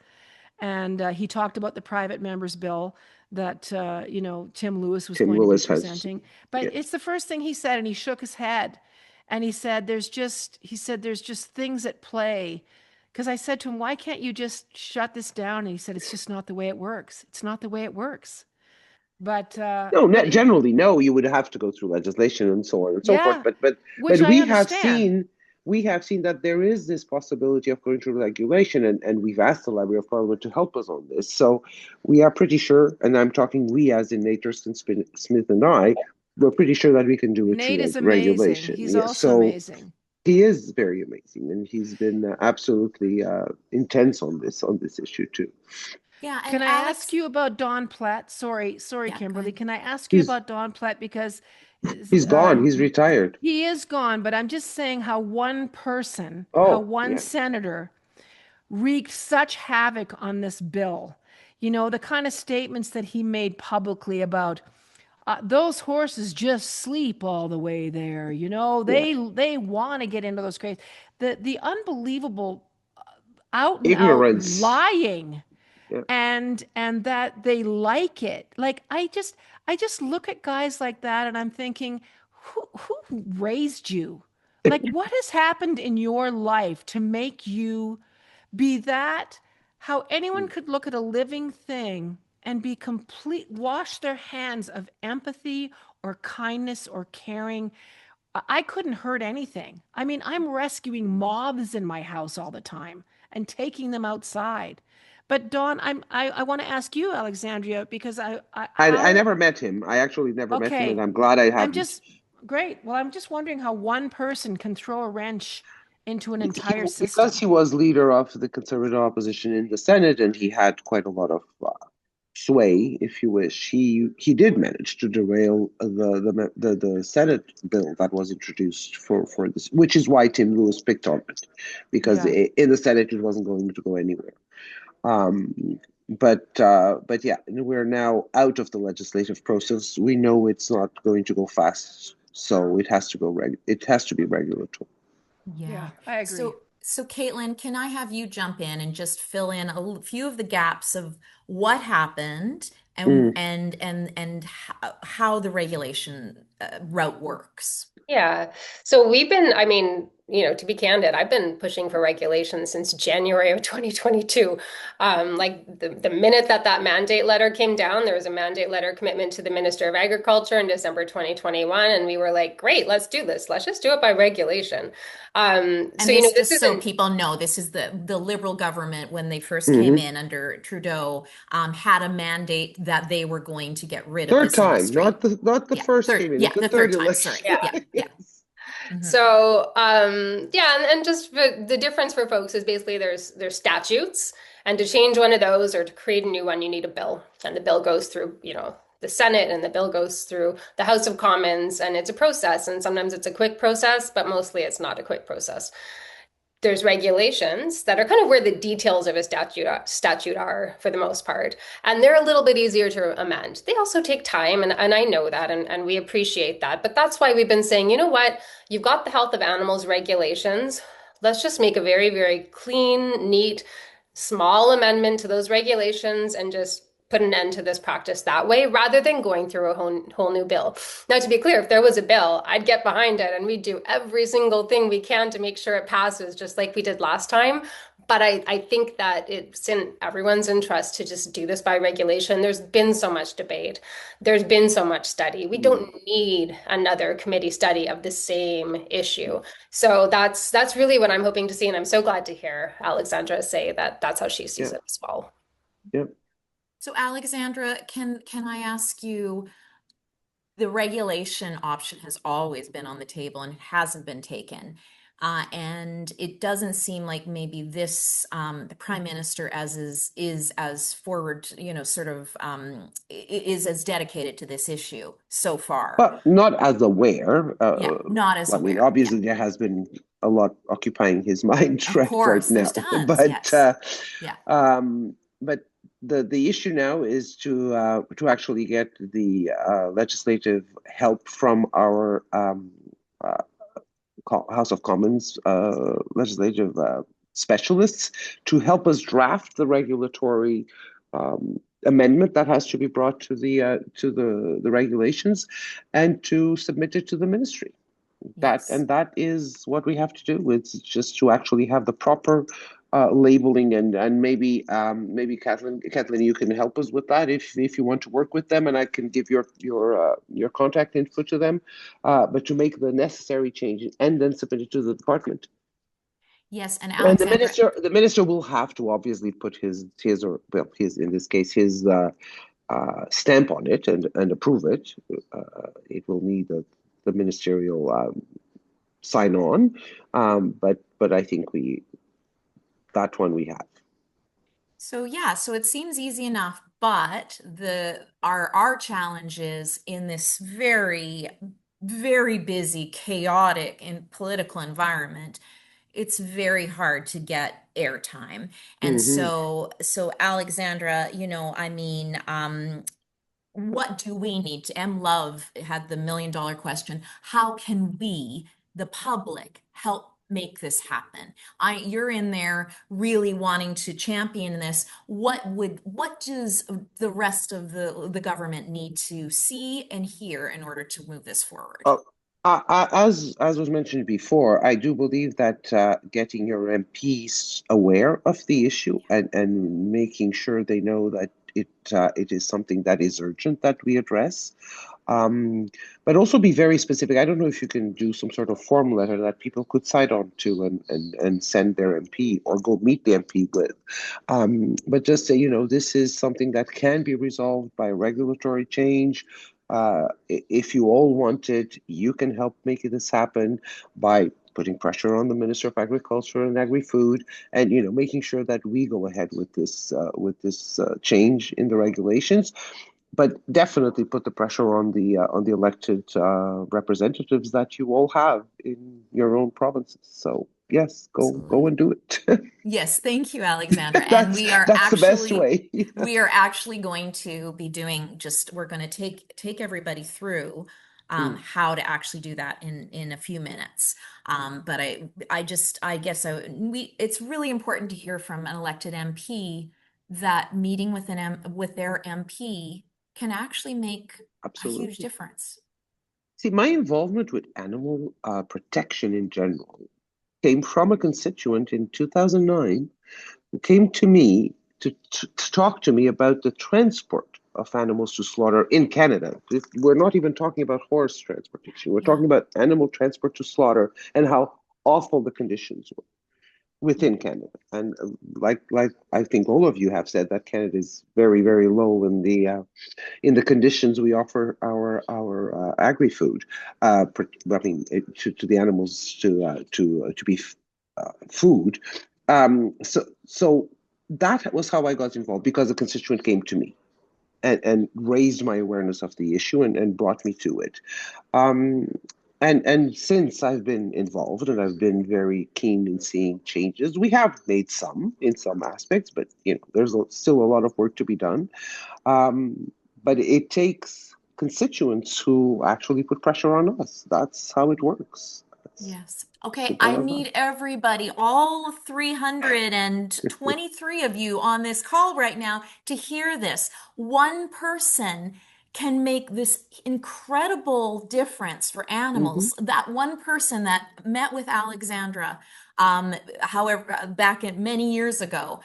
And he talked about the private members bill that, Tim Lewis was going to be presenting. But it's the first thing he said, and he shook his head. And he said, there's just things at play. Because I said to him, why can't you just shut this down? And he said, it's just not the way it works. It's not the way it works. But generally, no, you would have to go through legislation and so on and so forth. But we have seen that there is this possibility of going through regulation, and we've asked the Library of Parliament to help us on this. So we are pretty sure, and I'm talking we as in Nate Smith and I, we're pretty sure that we can do it Nate through is regulation. Amazing. He's also amazing. He is very amazing, and he's been absolutely intense on this issue too. Yeah. Can I ask you about Don Platt? Sorry, Kimberly. Can I ask you about Don Platt? Because he's gone. He's retired. He is gone, but I'm just saying how one person, senator wreaked such havoc on this bill. The kind of statements that he made publicly about those horses just sleep all the way there. They want to get into those crates. The unbelievable out and ignorance, lying. Yeah. And that they like it. Like I just look at guys like that and I'm thinking, who raised you? Like what has happened in your life to make you be that? How anyone could look at a living thing and be wash their hands of empathy or kindness or caring. I couldn't hurt anything. I mean, I'm rescuing moths in my house all the time and taking them outside. But Dawn, I want to ask you, Alexandria, because I never met him. I actually never met him, and I'm glad I haven't. Great. Well, I'm just wondering how one person can throw a wrench into an entire system. Because he was leader of the Conservative opposition in the Senate, and he had quite a lot of sway, if you wish. He did manage to derail the Senate bill that was introduced for this, which is why Tim Lewis picked on it, because in the Senate it wasn't going to go anywhere. But yeah, we're now out of the legislative process. We know it's not going to go fast, so it has to go it has to be regulatory. Yeah, I agree. So Kaitlyn, can I have you jump in and just fill in a few of the gaps of what happened and how the regulation route works? Yeah. So we've been, to be candid, I've been pushing for regulation since January of 2022. Like the minute that mandate letter came down, there was a mandate letter commitment to the Minister of Agriculture in December 2021. And we were like, great, let's do this. Let's just do it by regulation. People know, this is the Liberal government when they first came in under Trudeau, had a mandate that they were going to get rid of this industry. not the first came in. Yeah, the third time. Sorry. Yeah. Mm-hmm. So, and just the difference for folks is basically there's statutes, and to change one of those or to create a new one, you need a bill, and the bill goes through, the Senate, and the bill goes through the House of Commons, and it's a process, and sometimes it's a quick process, but mostly it's not a quick process. There's regulations that are kind of where the details of a statute are for the most part. And they're a little bit easier to amend. They also take time, and I know that, and we appreciate that. But that's why we've been saying, you know what, you've got the health of animals regulations. Let's just make a very, very clean, neat, small amendment to those regulations and just put an end to this practice that way, rather than going through a whole new bill. Now, to be clear, if there was a bill, I'd get behind it and we'd do every single thing we can to make sure it passes, just like we did last time. But I think that it's in everyone's interest to just do this by regulation. There's been so much debate. There's been so much study. We don't need another committee study of the same issue. So that's really what I'm hoping to see. And I'm so glad to hear Alexandra say that that's how she sees it as well. Yep. So Alexandra, can I ask you, the regulation option has always been on the table and it hasn't been taken. And it doesn't seem like maybe this, the Prime Minister is as forward, is as dedicated to this issue so far. But not as aware. Not as aware. I mean, obviously there has been a lot occupying his mind right now. But the issue now is to actually get the legislative help from our House of Commons legislative specialists to help us draft the regulatory amendment that has to be brought to the regulations, and to submit it to the ministry. Yes. That is what we have to do. It's just to actually have the proper labeling, and maybe Kaitlyn, you can help us with that if you want to work with them, and I can give your contact info to them, but to make the necessary changes and then submit it to the department. Yes, and And Alexandra, the minister will have to obviously put his in this case his stamp on it and approve it. It will need the ministerial sign on, but I think that one we have. so yeah, so it seems easy enough, but our challenge is in this very, very busy, chaotic and political environment. It's very hard to get airtime. And so Alexandra, I mean, what do we need to, Love had the $1 million question. How can we, the public, help make this happen? You're in there really wanting to champion this. What does the rest of the government need to see and hear in order to move this forward? As was mentioned before, I do believe that getting your MPs aware of the issue and making sure they know that it is something that is urgent that we address, but also be very specific. I don't know if you can do some sort of form letter that people could sign on to and send their MP or go meet the MP with, but just say, this is something that can be resolved by regulatory change. If you all want it, you can help make this happen by putting pressure on the Minister of Agriculture and Agri-Food, and making sure that we go ahead with this change in the regulations. But definitely put the pressure on the elected representatives that you all have in your own provinces. So yes, go and do it. Yes, thank you, Alexandra. And that's the best way. We are actually going to be doing we're going to take everybody through how to actually do that in a few minutes. But I guess it's really important to hear from an elected MP that meeting with their MP can actually make a huge difference. See, my involvement with animal protection in general came from a constituent in 2009 who came to me to talk to me about the transport of animals to slaughter in Canada. We're not even talking about horse transportation. We're talking about animal transport to slaughter and how awful the conditions were within Canada. And like I think all of you have said, that Canada is very, very low in the conditions we offer our agri-food. To the animals to be food. So that was how I got involved, because a constituent came to me and raised my awareness of the issue and brought me to it. And since I've been involved and I've been very keen in seeing changes, we have made some in some aspects, but there's still a lot of work to be done. But it takes constituents who actually put pressure on us. That's how it works. Yes. Okay, I need everybody, all 323 of you on this call right now, to hear this. One person can make this incredible difference for animals. That one person that met with Alexandra, however, back many years ago,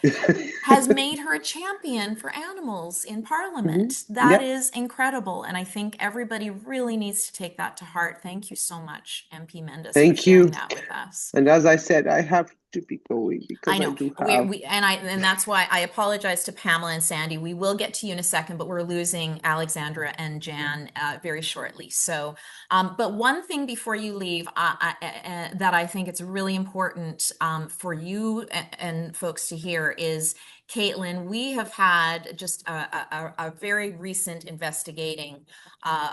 has made her a champion for animals in Parliament. That is incredible. And I think everybody really needs to take that to heart. Thank you so much, MP Mendès, for sharing that with us. And as I said, I have to be going because I know. I do have... and that's why I apologize to Pamela and Sandy. We will get to you in a second, but we're losing Alexandra and Jann very shortly. So, but one thing before you leave that I think it's really important for you and folks to hear is, Kaitlyn, we have had just a very recent investigating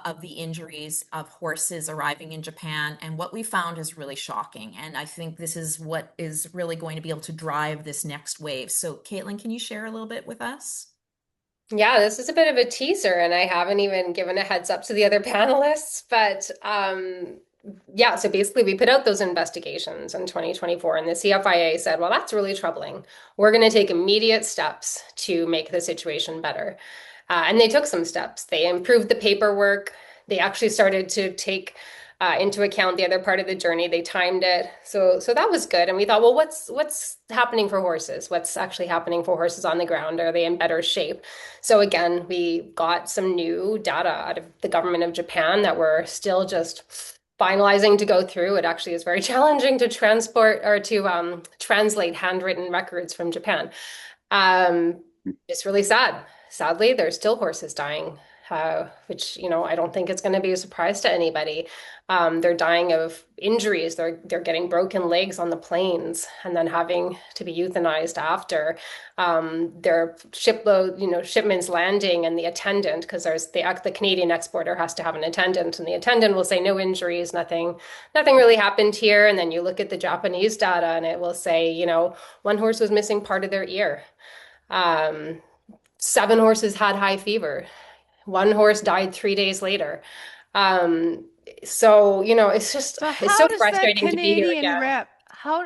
of the injuries of horses arriving in Japan, and what we found is really shocking. And I think this is what is really going to be able to drive this next wave. So, Kaitlyn, can you share a little bit with us? Yeah, this is a bit of a teaser, and I haven't even given a heads up to the other panelists, but yeah, so basically we put out those investigations in 2024, and the CFIA said, well, that's really troubling. We're going to take immediate steps to make the situation better. And they took some steps. They improved the paperwork. They actually started to take into account the other part of the journey. They timed it. So that was good. And we thought, well, what's happening for horses? What's actually happening for horses on the ground? Are they in better shape? So again, we got some new data out of the government of Japan that we're still just finalizing to go through. It actually is very challenging to transport or to translate handwritten records from Japan. It's really sad. Sadly, there's still horses dying, which, I don't think it's going to be a surprise to anybody. They're dying of injuries. They're getting broken legs on the plains and then having to be euthanized after. Their shipments landing and the attendant, because the Canadian exporter has to have an attendant, and the attendant will say no injuries, nothing really happened here. And then you look at the Japanese data and it will say, one horse was missing part of their ear. 7 horses had high fever. 1 horse died 3 days later. So, it's just, So it's how so does that frustrating to be here Canadian again. rep,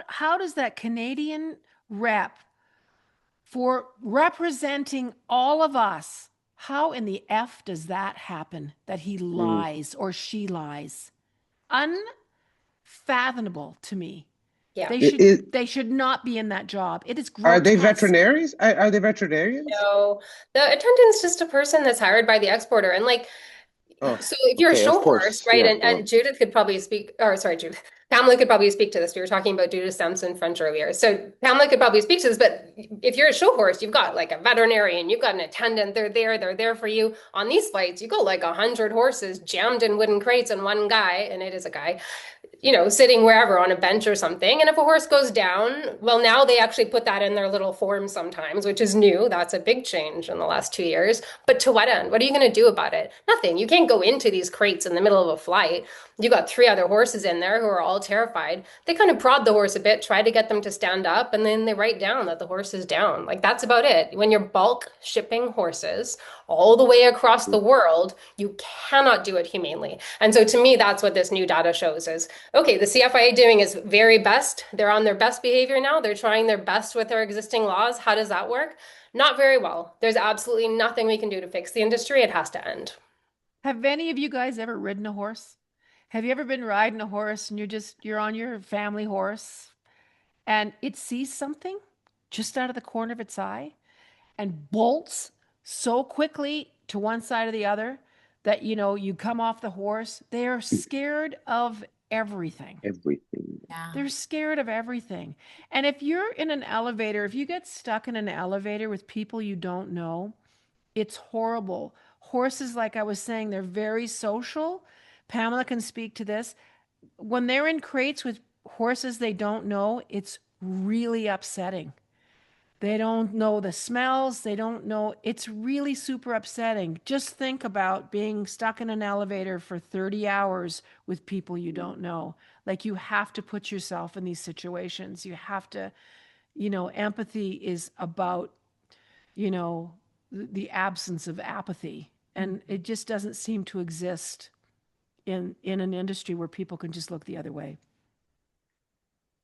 how does that Canadian rep for representing all of us, how in the F does that happen that he lies or she lies? Unfathomable to me. Yeah. They should not be in that job. It is Are they grotesque. veterinarians? Are they veterinarians? So the attendant's just a person that's hired by the exporter. And Oh, so if you're a okay, show of course. horse, right? Yeah, And well, Judith could probably speak, or sorry, Judith. Pamela could probably speak to this. We were talking about Judith Sampson French earlier. So Pamela could probably speak to this, but if you're a show horse, you've got like a veterinarian, you've got an attendant, they're there for you. On these flights, you go like 100 horses jammed in wooden crates and one guy, and it is a guy, sitting wherever on a bench or something. And if a horse goes down, well, now they actually put that in their little form sometimes, which is new. That's a big change in the last 2 years. But to what end? What are you going to do about it? Nothing. You can't go into these crates in the middle of a flight. You got 3 other horses in there who are all terrified. They kind of prod the horse a bit, try to get them to stand up, and then they write down that the horse is down. Like that's about it. When you're bulk shipping horses all the way across the world, you cannot do it humanely. And so to me, that's what this new data shows is, okay, the CFIA doing its very best. They're on their best behavior now. They're trying their best with their existing laws. How does that work? Not very well. There's absolutely nothing we can do to fix the industry. It has to end. Have any of you guys ever ridden a horse? Have you ever been riding a horse and you're on your family horse and it sees something just out of the corner of its eye and bolts so quickly to one side or the other that, you come off the horse? They are scared of everything. everything. Yeah. They're scared of everything. And if you're in an elevator, if you get stuck in an elevator with people you don't know, it's horrible. Horses, like I was saying, they're very social. Pamela can speak to this. When they're in crates with horses they don't know, it's really upsetting. They don't know the smells. They don't know. It's really super upsetting. Just think about being stuck in an elevator for 30 hours with people you don't know. Like you have to put yourself in these situations. You have to, empathy is about, the absence of apathy. And it just doesn't seem to exist in an industry where people can just look the other way.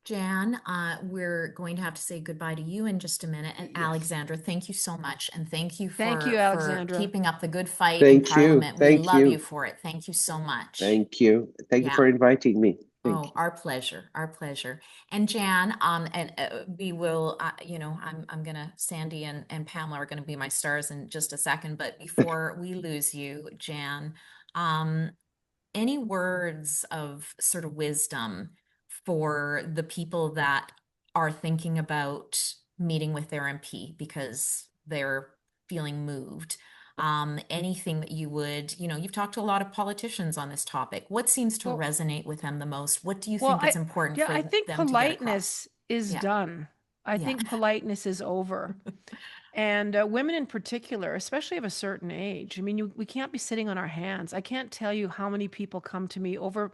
Jann, we're going to have to say goodbye to you in just a minute. And Alexandra, thank you so much. And thank you for Alexandra. keeping up the good fight in Parliament. We love you for it. Thank you so much. Thank you. Thank you for inviting me. Thank you. Our pleasure, our pleasure. And Jann, we will, I'm gonna, Sandy and Pamela are gonna be my stars in just a second, but before we lose you, Jann, any words of sort of wisdom for the people that are thinking about meeting with their MP because they're feeling moved? Anything that you would, you've talked to a lot of politicians on this topic. What seems to resonate with them the most? What do you think is important for I think them to get politeness is Yeah. done. I think politeness is over. And women in particular, especially of a certain age, I mean, we can't be sitting on our hands. I can't tell you how many people come to me over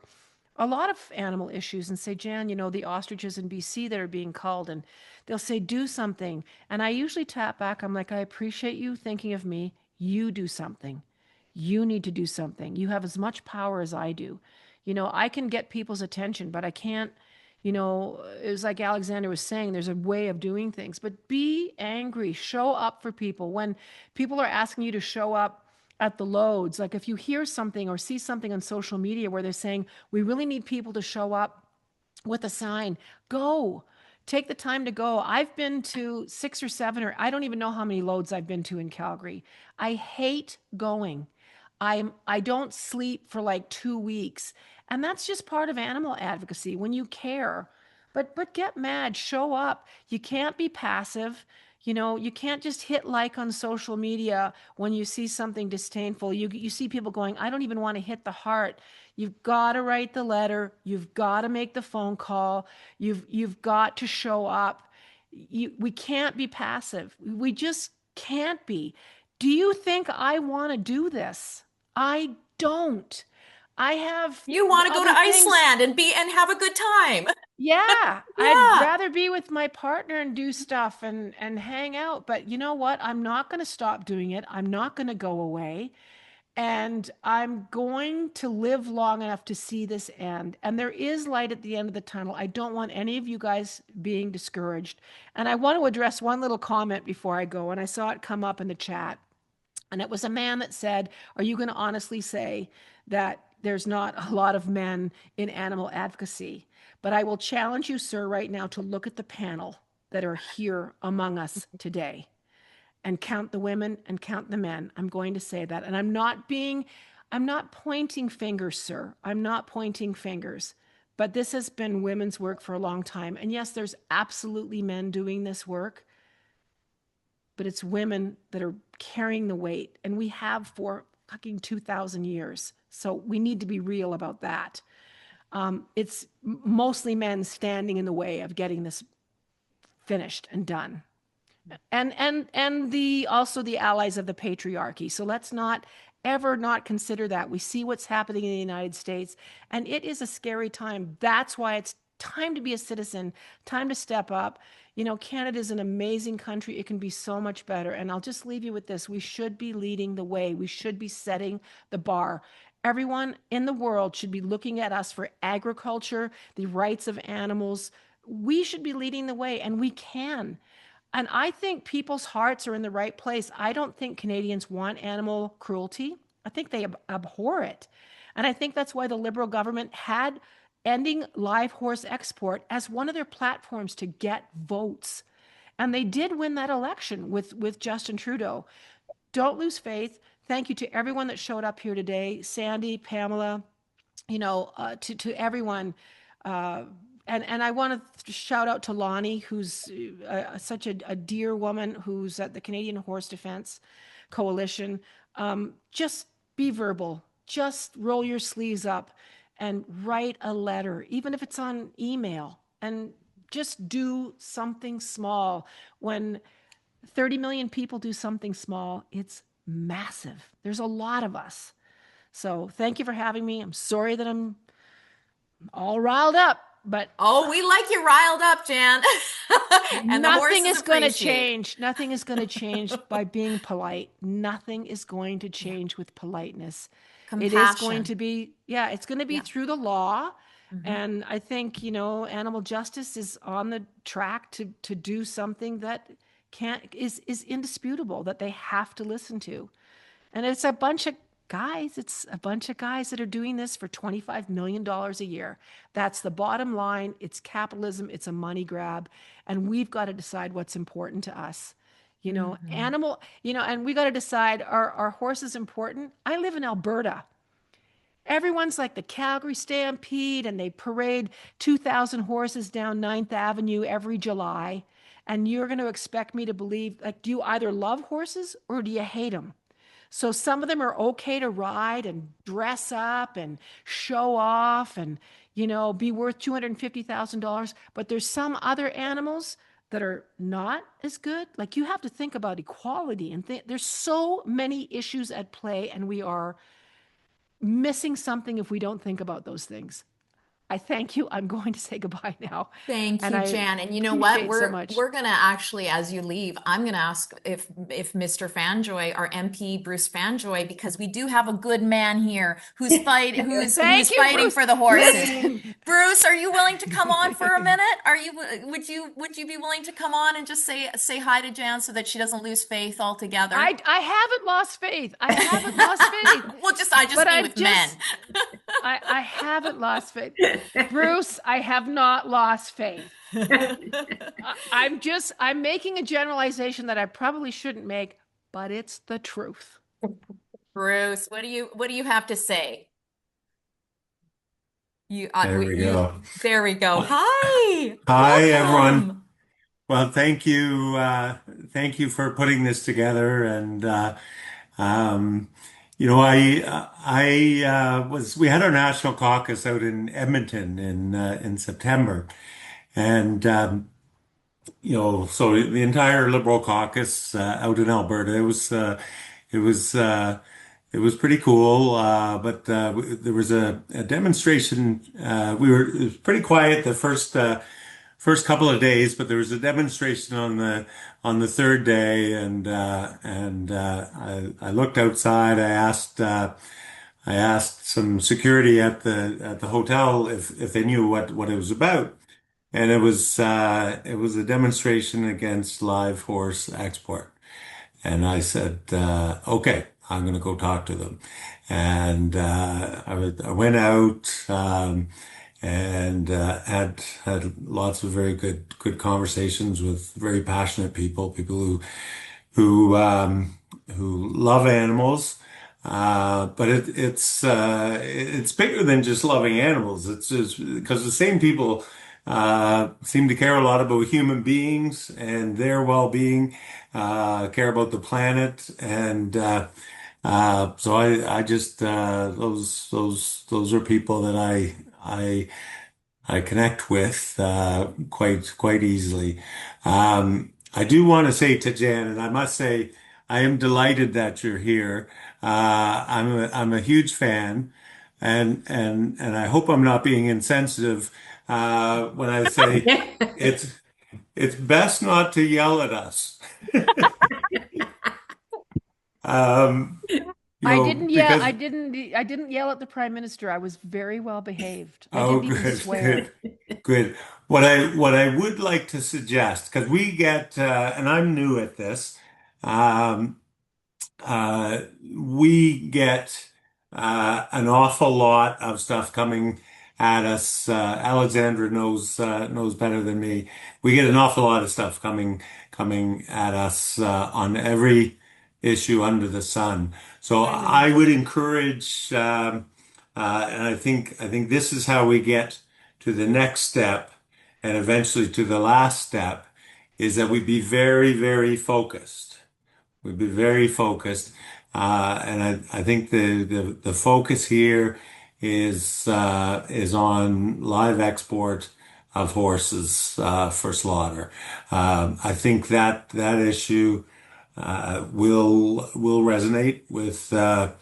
a lot of animal issues and say, Jann, the ostriches in BC that are being culled, and they'll say, do something. And I usually tap back. I'm like, I appreciate you thinking of me. You do something. You need to do something. You have as much power as I do. I can get people's attention, but I can't, it was like Alexandra was saying, there's a way of doing things, but be angry, show up for people. When people are asking you to show up at the loads, like if you hear something or see something on social media where they're saying, we really need people to show up with a sign, go. Take the time to go. I've been to 6 or 7, or I don't even know how many loads I've been to in Calgary. I hate going. I don't sleep for like 2 weeks. And that's just part of animal advocacy when you care. But get mad, show up. You can't be passive. You can't just hit like on social media when you see something disdainful. You see people going, I don't even want to hit the heart. You've got to write the letter. You've got to make the phone call. You've got to show up. We can't be passive. We just can't be. Do you think I want to do this? I don't. I have You want to go to other things. Iceland and have a good time. Yeah, I'd Yeah. rather be with my partner and do stuff and hang out. But you know what? I'm not going to stop doing it. I'm not going to go away. And I'm going to live long enough to see this end. And there is light at the end of the tunnel. I don't want any of you guys being discouraged. And I want to address one little comment before I go. And I saw it come up in the chat. And it was a man that said, are you going to honestly say that there's not a lot of men in animal advocacy? But I will challenge you, sir, right now to look at the panel that are here among us today and count the women and count the men. I'm going to say that. And I'm not pointing fingers, sir. I'm not pointing fingers. But this has been women's work for a long time. And yes, there's absolutely men doing this work, but it's women that are carrying the weight. And we have for fucking 2,000 years. So we need to be real about that. It's mostly men standing in the way of getting this finished and done. And also the allies of the patriarchy. So let's not ever not consider that. We see what's happening in the United States, and it is a scary time. That's why it's time to be a citizen, time to step up. Canada is an amazing country. It can be so much better. And I'll just leave you with this. We should be leading the way. We should be setting the bar. Everyone in the world should be looking at us for agriculture, the rights of animals. We should be leading the way, and we can. And I think people's hearts are in the right place. I don't think Canadians want animal cruelty. I think they abhor it. And I think that's why the Liberal government had ending live horse export as one of their platforms to get votes. And they did win that election with Justin Trudeau. Don't lose faith. Thank you to everyone that showed up here today. Sandy, Pamela, to everyone. And I want to shout out to Lonnie, who's such a dear woman who's at the Canadian Horse Defense Coalition. Just be verbal. Just roll your sleeves up and write a letter, even if it's on email, and just do something small. When 30 million people do something small, it's massive. There's a lot of us. So thank you for having me. I'm sorry that I'm all riled up. But we like you riled up, Jann. And nothing is going to change. Nothing is going to change by being polite. Nothing is going to change with politeness. Compassion. It is going to be, it's going to be through the law. Mm-hmm. And I think, animal justice is on the track to do something that is indisputable, that they have to listen to. And it's a bunch of guys that are doing this for $25 million a year. That's the bottom line. It's capitalism. It's a money grab. And we've got to decide what's important to us. Animal, and we got to decide, are horses important? I live in Alberta. Everyone's like the Calgary Stampede, and they parade 2,000 horses down 9th Avenue every July. And you're going to expect me to believe, do you either love horses or do you hate them? So some of them are okay to ride and dress up and show off and, be worth $250,000. But there's some other animals that are not as good. You have to think about equality, and there's so many issues at play, and we are missing something if we don't think about those things. I thank you. I'm going to say goodbye now. Thank And you, I Jann. And you know what? appreciate so much. We're gonna actually, as you leave, I'm gonna ask if Mr. Fanjoy, our MP Bruce Fanjoy, because we do have a good man here who's Thank you, fighting Bruce. for the horses. Bruce, are you willing to come on for a minute? Would you be willing to come on and just say hi to Jann so that she doesn't lose faith altogether? I haven't lost faith. I haven't lost faith. Well, I just But mean I with men. I haven't lost faith. Bruce, I have not lost faith. I'm making a generalization that I probably shouldn't make, but it's the truth. Bruce, what do you have to say? There we go. There we go. Hi. Hi, everyone. Welcome. Well, thank you for putting this together. And we had our national caucus out in Edmonton in September, and so the entire Liberal caucus out in Alberta. It was pretty cool, but there was a demonstration. It was pretty quiet the first couple of days, but there was a demonstration on the third day, and I looked outside. I asked some security at the hotel if they knew what it was about, and it was a demonstration against live horse export. And I said, okay, I'm going to go talk to them. And I went out and had lots of very good conversations with very passionate people who love animals. But it's bigger than just loving animals. It's just because the same people seem to care a lot about human beings and their well-being, care about the planet, and so I just those are people that I connect with quite easily. I do want to say to Jann, and I must say I am delighted that you're here. I'm a huge fan, and I hope I'm not being insensitive when I say it's best not to yell at us. I didn't yell. I didn't yell at the Prime Minister. I was very well behaved. I didn't even swear. Good. What I would like to suggest, because we get, and I'm new at this, we get an awful lot of stuff coming at us. Alexandra knows better than me. We get an awful lot of stuff coming at us on every issue under the sun. So I would encourage, and I think this is how we get to the next step, and eventually to the last step, is that we be very, very focused. We'd be very focused, and I think the focus here is on live export of horses for slaughter. I think that issue will resonate with a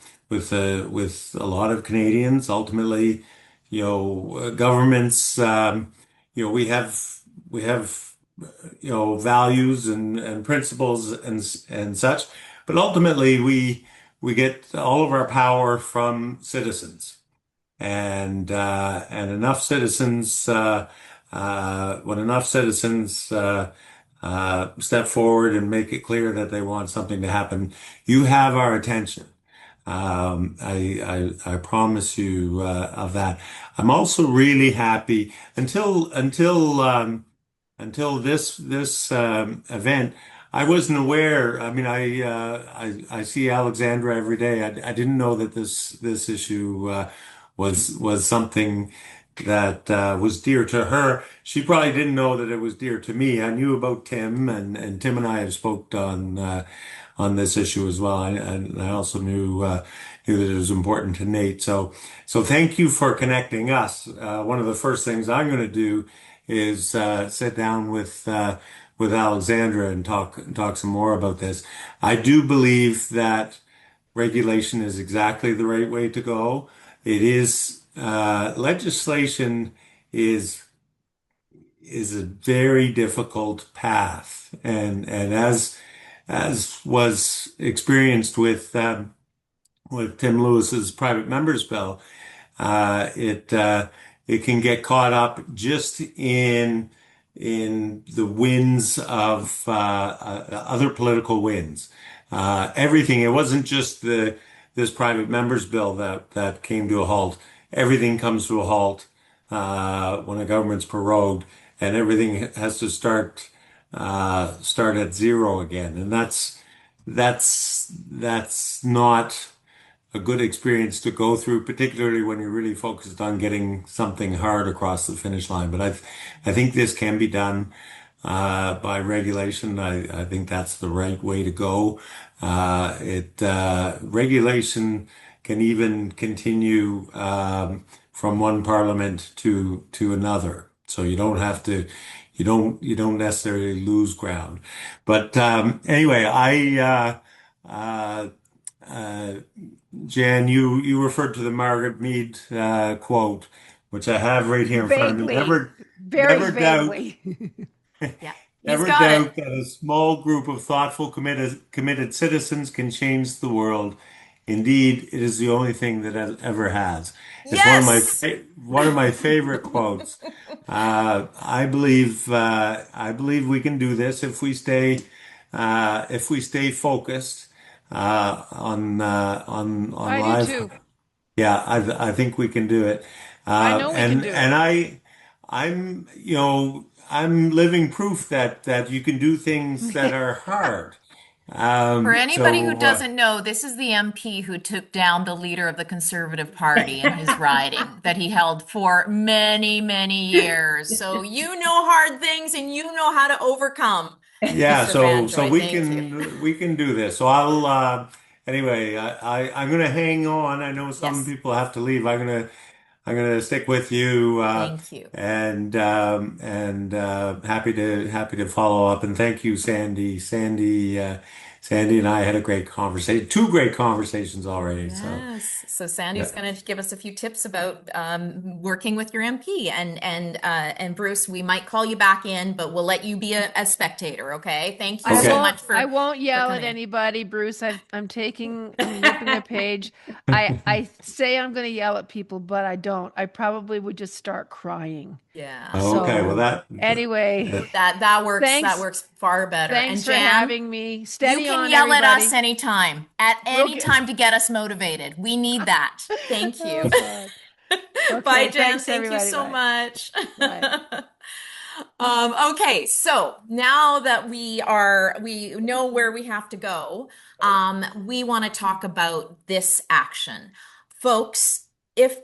lot of Canadians. Ultimately, governments, we have values and principles and such, but ultimately we get all of our power from citizens, and enough citizens when enough citizens step forward and make it clear that they want something to happen, you have our attention. I promise you of that. I'm also really happy until this event. I wasn't aware. I mean, I see Alexandra every day. I didn't know that this issue was something that was dear to her. She probably didn't know that it was dear to me. I knew about Tim, and Tim and I have spoke on this issue as well. And I also knew that it was important to Nate. So thank you for connecting us. One of the first things I'm going to do is sit down with Alexandra and talk some more about this. I do believe that regulation is exactly the right way to go. It is legislation is a very difficult path, and as was experienced with Tim Lewis's private members bill, it can get caught up just in the winds of other political winds. Everything. It wasn't just this private members bill that came to a halt. Everything comes to a halt when a government's prorogued, and everything has to start at zero again. And that's not a good experience to go through, particularly when you're really focused on getting something hard across the finish line. But I think this can be done by regulation. I think that's the right way to go. Regulation can even continue from one parliament to another, so you don't have to. You don't necessarily lose ground. But anyway, Jann, you referred to the Margaret Mead quote, which I have right here in front of me. Vaguely, Never doubt, vaguely. Yeah. never doubt that a small group of thoughtful, committed citizens can change the world. Indeed, it is the only thing that ever has. It's Yes. one of my favorite quotes. I believe we can do this if we stay focused on I do live. too. Yeah, I think we can do it. I know we can do And it. I'm living proof that you can do things that are hard. For anybody who So doesn't know, this is the MP who took down the leader of the Conservative Party in his riding that he held for many, many years. So you know hard things and you know how to overcome. yeah, Mr. so Vantroy, thank you. we can do this. So anyway, I'm gonna hang on. I know some Yes, people have to leave. I'm gonna stick with you, thank you. and happy to follow up. And thank you, Sandy. Sandy and I had a great conversation, two great conversations already. So Yes. So Sandy's yeah, going to give us a few tips about working with your MP, and Bruce, we might call you back in, but we'll let you be a spectator. Okay. Thank you I so okay, won't much I won't for yell at coming in. anybody, Bruce. I'm ripping a page. I say I'm going to yell at people, but I don't. I probably would just start crying. Yeah. okay. Well, So anyway, That works. That thanks. works far better. And Thanks for Jan, having me. you Steady can on, yell at us everybody. anytime, at We'll any get. time to get us motivated. We need that. Thank Oh you. God. Bye, Okay. Jen. Thanks, Thank you everybody. so Bye. much. Bye. Okay, so now that we know where we have to go, we want to talk about this action. Folks, if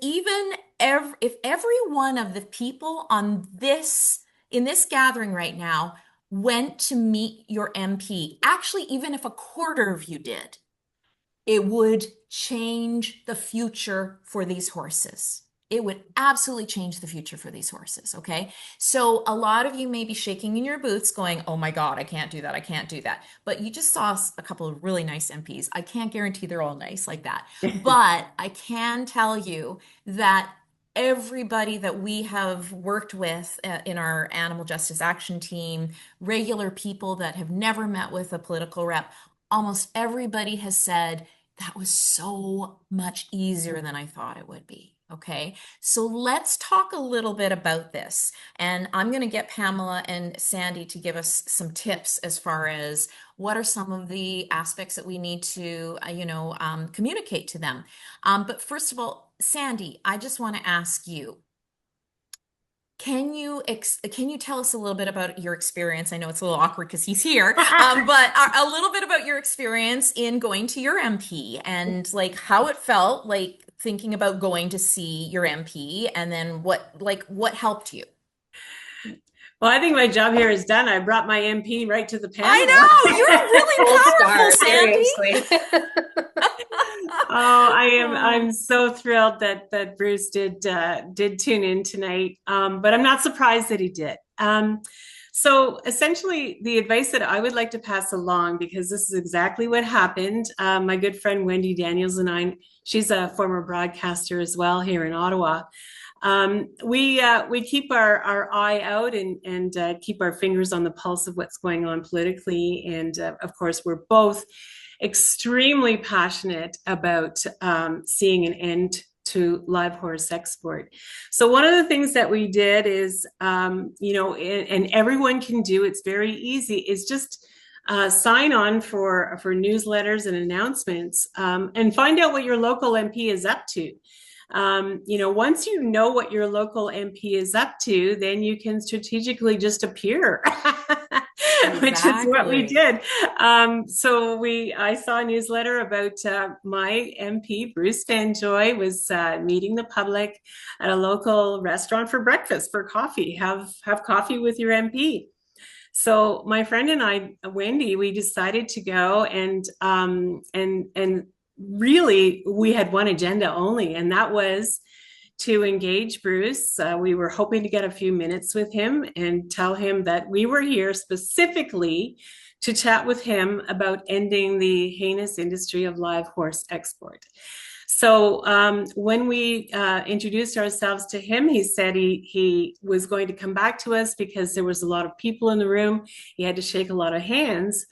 every one of the people on in this gathering right now went to meet your MP, actually, even if a quarter of you did, it would change the future for these horses. It would absolutely change the future for these horses, okay? So a lot of you may be shaking in your boots going, oh my God, I can't do that. I can't do that. But you just saw a couple of really nice MPs. I can't guarantee they're all nice like that. But I can tell you that everybody that we have worked with in our animal justice action team, regular people that have never met with a political rep, almost everybody has said, that was so much easier than I thought it would be. Okay, so let's talk a little bit about this. And I'm going to get Pamela and Sandy to give us some tips as far as what are some of the aspects that we need to, communicate to them. But first of all, Sandy, I just want to ask you, can you tell us a little bit about your experience? I know it's a little awkward because he's here, but a little bit about your experience in going to your MP and like how it felt like thinking about going to see your MP, and then what helped you? Well, I think my job here is done. I brought my MP right to the panel. I know, you're really Gold powerful, star, Sandy. seriously. Oh, I'm so thrilled that Bruce did tune in tonight. But I'm not surprised that he did. So essentially, the advice that I would like to pass along, because this is exactly what happened. My good friend Wendy Daniels and I, she's a former broadcaster as well here in Ottawa. We keep our eye out and keep our fingers on the pulse of what's going on politically. And of course, we're both extremely passionate about seeing an end to live horse export. So one of the things that we did is, you know, and everyone can do, it's very easy, is just sign on for newsletters and announcements, and find out what your local MP is up to. You know, once you know what your local MP is up to, then you can strategically just appear, which is what we did. So I saw a newsletter about my MP, Bruce Fanjoy, was meeting the public at a local restaurant for breakfast, for coffee. Have coffee with your MP. So my friend and I, Wendy, we decided to go and really, we had one agenda only, and that was to engage Bruce. We were hoping to get a few minutes with him and tell him that we were here specifically to chat with him about ending the heinous industry of live horse export. So when we introduced ourselves to him, he said he was going to come back to us because there was a lot of people in the room. He had to shake a lot of hands.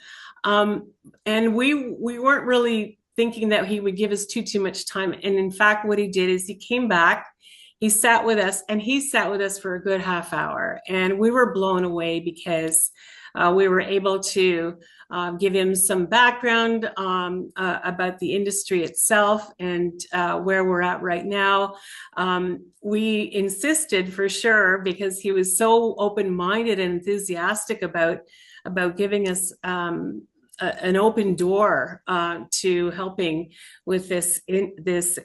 And we weren't really thinking that he would give us too much time. And in fact, what he did is he came back, he sat with us, and he sat with us for a good half hour. And we were blown away because we were able to give him some background about the industry itself and where we're at right now. We insisted for sure, because he was so open-minded and enthusiastic about giving us an open door to helping with this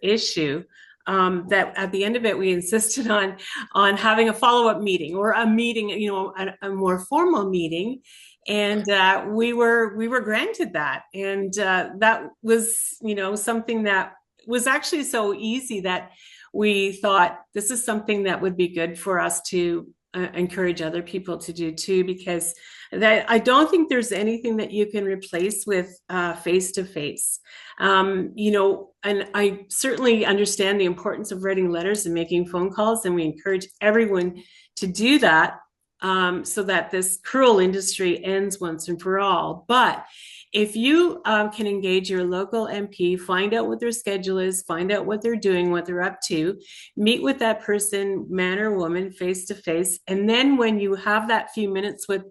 issue, that at the end of it, we insisted on having a follow-up meeting, or a meeting, you know, a more formal meeting. And we were granted that. And that was, you know, something that was actually so easy that we thought this is something that would be good for us to encourage other people to do too, because I don't think there's anything that you can replace with face-to-face. You know, and I certainly understand the importance of writing letters and making phone calls, and we encourage everyone to do that, so that this cruel industry ends once and for all. But if you can engage your local MP, find out what their schedule is, find out what they're doing, what they're up to, meet with that person, man or woman, face to face. And then when you have that few minutes with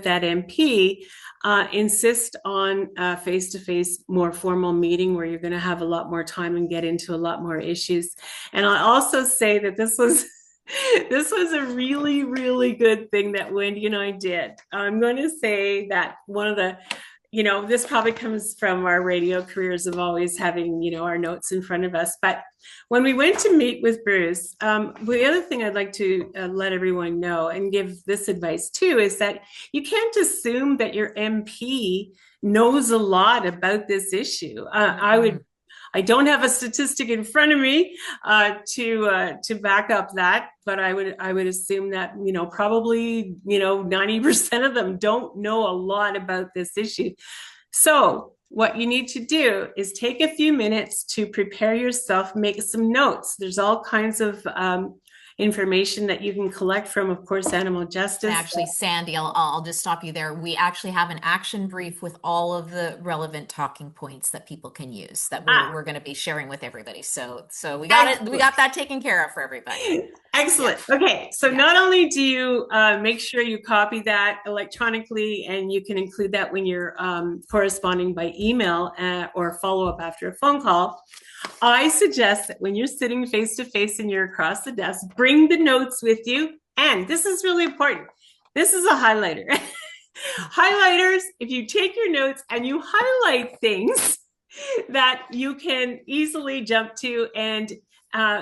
that MP, insist on a face-to-face, more formal meeting where you're going to have a lot more time and get into a lot more issues. And I also say that this was a really, really good thing that Wendy and I did. I'm going to say that one of the, you know, this probably comes from our radio careers of always having, you know, our notes in front of us. But when we went to meet with Bruce, the other thing I'd like to let everyone know and give this advice too is that you can't assume that your MP knows a lot about this issue. I don't have a statistic in front of me to back up that, but I would assume that, you know, probably, you know, 90% of them don't know a lot about this issue. So what you need to do is take a few minutes to prepare yourself, make some notes. There's all kinds of information that you can collect from, of course, Animal Justice. Actually, Sandy, I'll just stop you there. We actually have an action brief with all of the relevant talking points that people can use that we're going to be sharing with everybody. So we got it. We got that taken care of for everybody. Excellent. Yeah. Okay. So not only do you make sure you copy that electronically, and you can include that when you're corresponding by email or follow up after a phone call, I suggest that when you're sitting face to face and you're across the desk, bring the notes with you. And this is really important. This is a highlighter. Highlighters, if you take your notes and you highlight things that you can easily jump to, and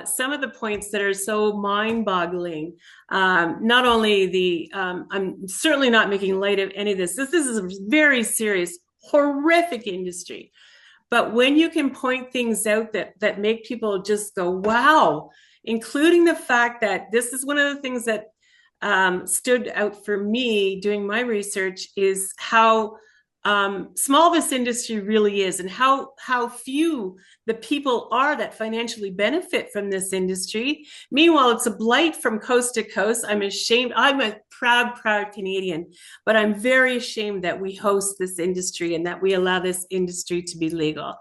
some of the points that are so mind-boggling, not only I'm certainly not making light of any of this. This is a very serious, horrific industry. But when you can point things out that make people just go, wow, including the fact that this is one of the things that stood out for me doing my research is how small this industry really is, and how few the people are that financially benefit from this industry. Meanwhile, it's a blight from coast to coast. I'm ashamed. I'm a proud Canadian, but I'm very ashamed that we host this industry and that we allow this industry to be legal.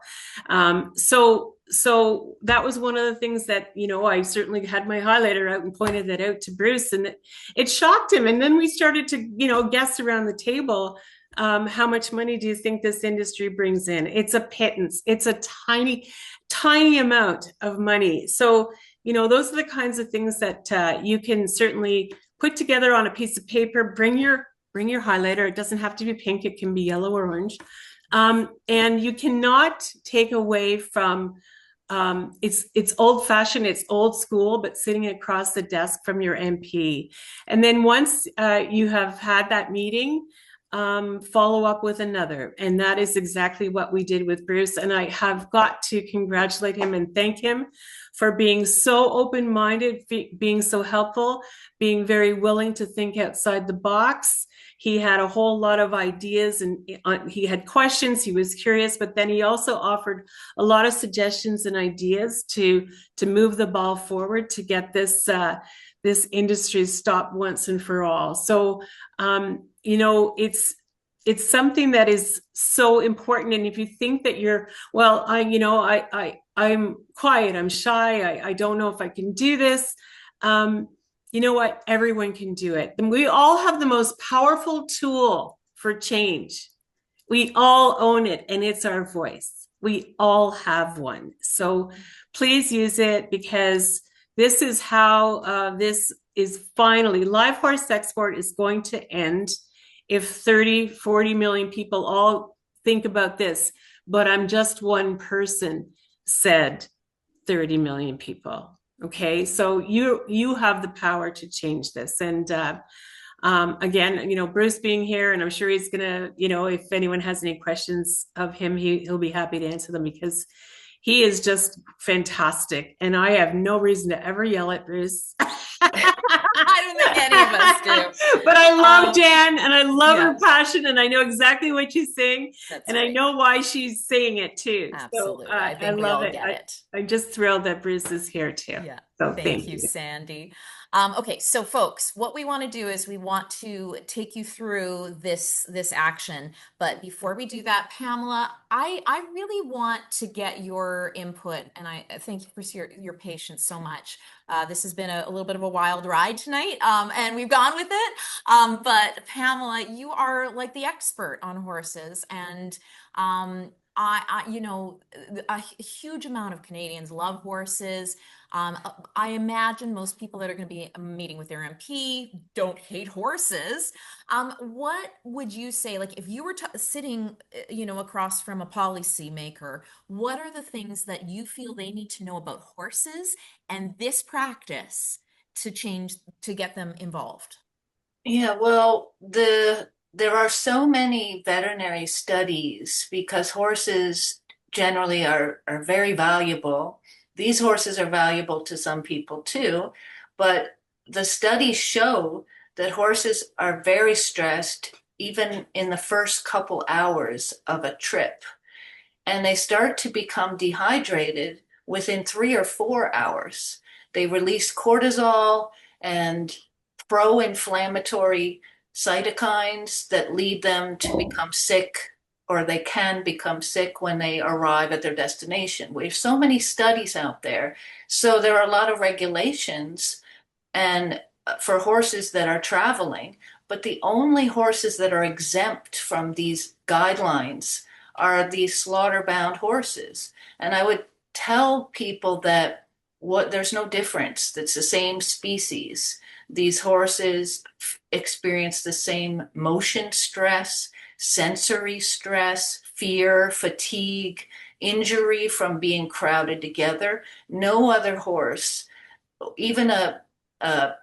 So that was one of the things that, you know, I certainly had my highlighter out and pointed that out to Bruce, and it shocked him. And then we started to, you know, guess around the table, how much money do you think this industry brings in? It's a pittance. It's a tiny, tiny amount of money. So, you know, those are the kinds of things that you can certainly put together on a piece of paper. Bring your highlighter. It doesn't have to be pink. It can be yellow or orange. And you cannot take away from it's old fashioned, it's old school, but sitting across the desk from your MP. And then once you have had that meeting, follow up with another. And that is exactly what we did with Bruce. And I have got to congratulate him and thank him for being so open-minded, being so helpful, being very willing to think outside the box. He had a whole lot of ideas, and he had questions. He was curious, but then he also offered a lot of suggestions and ideas to move the ball forward to get this industry stopped once and for all. So, you know, it's something that is so important. And if you think that you're, well, I'm quiet, I'm shy, I don't know if I can do this. You know what? Everyone can do it. And we all have the most powerful tool for change. We all own it, and it's our voice. We all have one. So please use it, because this is how this is finally, live horse export is going to end if 30, 40 million people all think about this. But I'm just one person, said 30 million people. Okay, so you have the power to change this. And again, you know, Bruce being here, and I'm sure he's gonna, you know, if anyone has any questions of him, he'll be happy to answer them, because he is just fantastic. And I have no reason to ever yell at Bruce. I don't think any of us do. But I love Jann, and I love her passion, and I know exactly what she's saying. That's and right. I know why she's saying it too. Absolutely. So, I think we love all it. get it. I'm just thrilled that Bruce is here too. Yeah. So Thank you, Sandy. Okay, so folks, what we want to do is we want to take you through this action. But before we do that, Pamela, I really want to get your input, and I thank you for your patience so much. This has been a little bit of a wild ride tonight, and we've gone with it. But Pamela, you are like the expert on horses, and you know, a huge amount of Canadians love horses. I imagine most people that are going to be meeting with their MP don't hate horses. What would you say, like if you were sitting, you know, across from a policymaker, what are the things that you feel they need to know about horses and this practice to change, to get them involved? Yeah, well, there are so many veterinary studies because horses generally are very valuable. These horses are valuable to some people too, but the studies show that horses are very stressed even in the first couple hours of a trip, and they start to become dehydrated within 3 or 4 hours. They release cortisol and pro-inflammatory cytokines that lead them to become sick, or they can become sick when they arrive at their destination. We have so many studies out there. So there are a lot of regulations and for horses that are traveling, but the only horses that are exempt from these guidelines are these slaughter-bound horses. And I would tell people that there's no difference. It's the same species. These horses experience the same motion stress, sensory stress, fear, fatigue, injury from being crowded together. No other horse, even a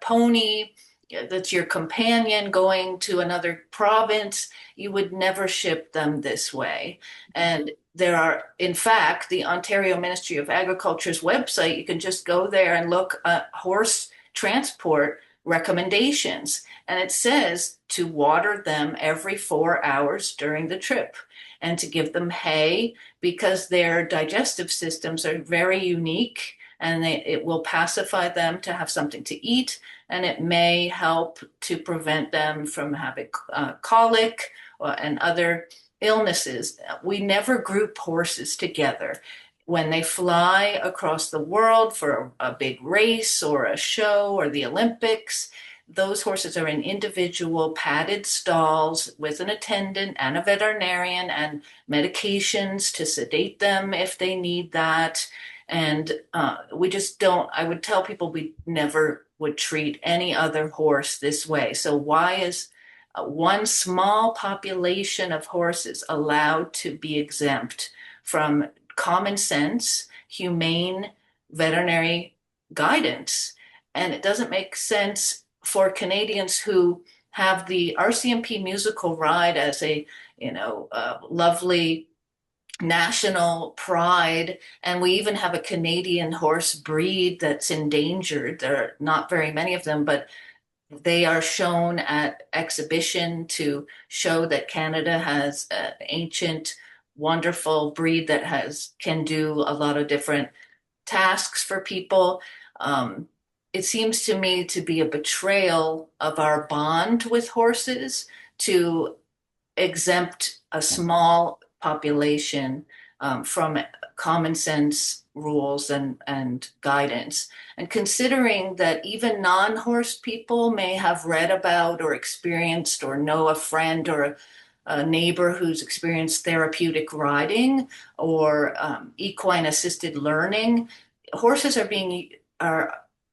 pony that's your companion going to another province, you would never ship them this way. And there are, in fact, the Ontario Ministry of Agriculture's website, you can just go there and look at horse transport recommendations. And it says to water them every 4 hours during the trip and to give them hay because their digestive systems are very unique and it will pacify them to have something to eat, and it may help to prevent them from having colic and other illnesses. We never group horses together. When they fly across the world for a big race or a show or the Olympics, those horses are in individual padded stalls with an attendant and a veterinarian and medications to sedate them if they need that. And we just don't, I would tell people we never would treat any other horse this way. So why is one small population of horses allowed to be exempt from common sense, humane veterinary guidance? And it doesn't make sense for Canadians who have the RCMP musical ride as a, lovely national pride. And we even have a Canadian horse breed that's endangered. There are not very many of them, but they are shown at exhibition to show that Canada has an ancient, wonderful breed that can do a lot of different tasks for people. It seems to me to be a betrayal of our bond with horses to exempt a small population from common sense rules and guidance. And considering that even non-horse people may have read about or experienced or know a friend or a neighbor who's experienced therapeutic riding or equine assisted learning, horses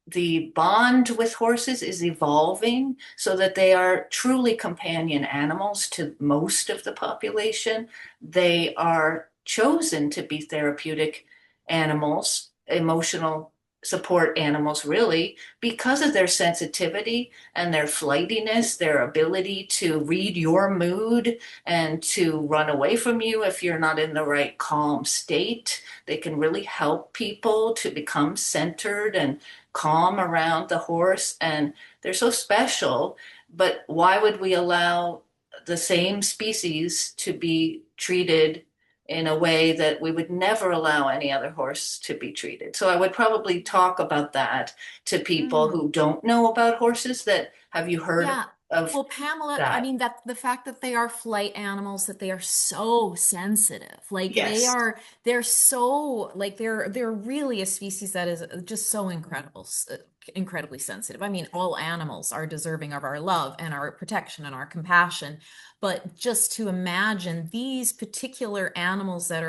the bond with horses is evolving so that they are truly companion animals to most of the population. They are chosen to be therapeutic animals, emotional support animals, really, because of their sensitivity and their flightiness, their ability to read your mood and to run away from you if you're not in the right calm state. They can really help people to become centered and calm around the horse, and they're so special. But why would we allow the same species to be treated in a way that we would never allow any other horse to be treated? So I would probably talk about that to people who don't know about horses. That have you heard of Well, Pamela, that? I mean, that the fact that they are flight animals, that they are so sensitive, like Yes. they're so like they're really a species that is just so incredibly sensitive. I mean, all animals are deserving of our love and our protection and our compassion, but just to imagine these particular animals that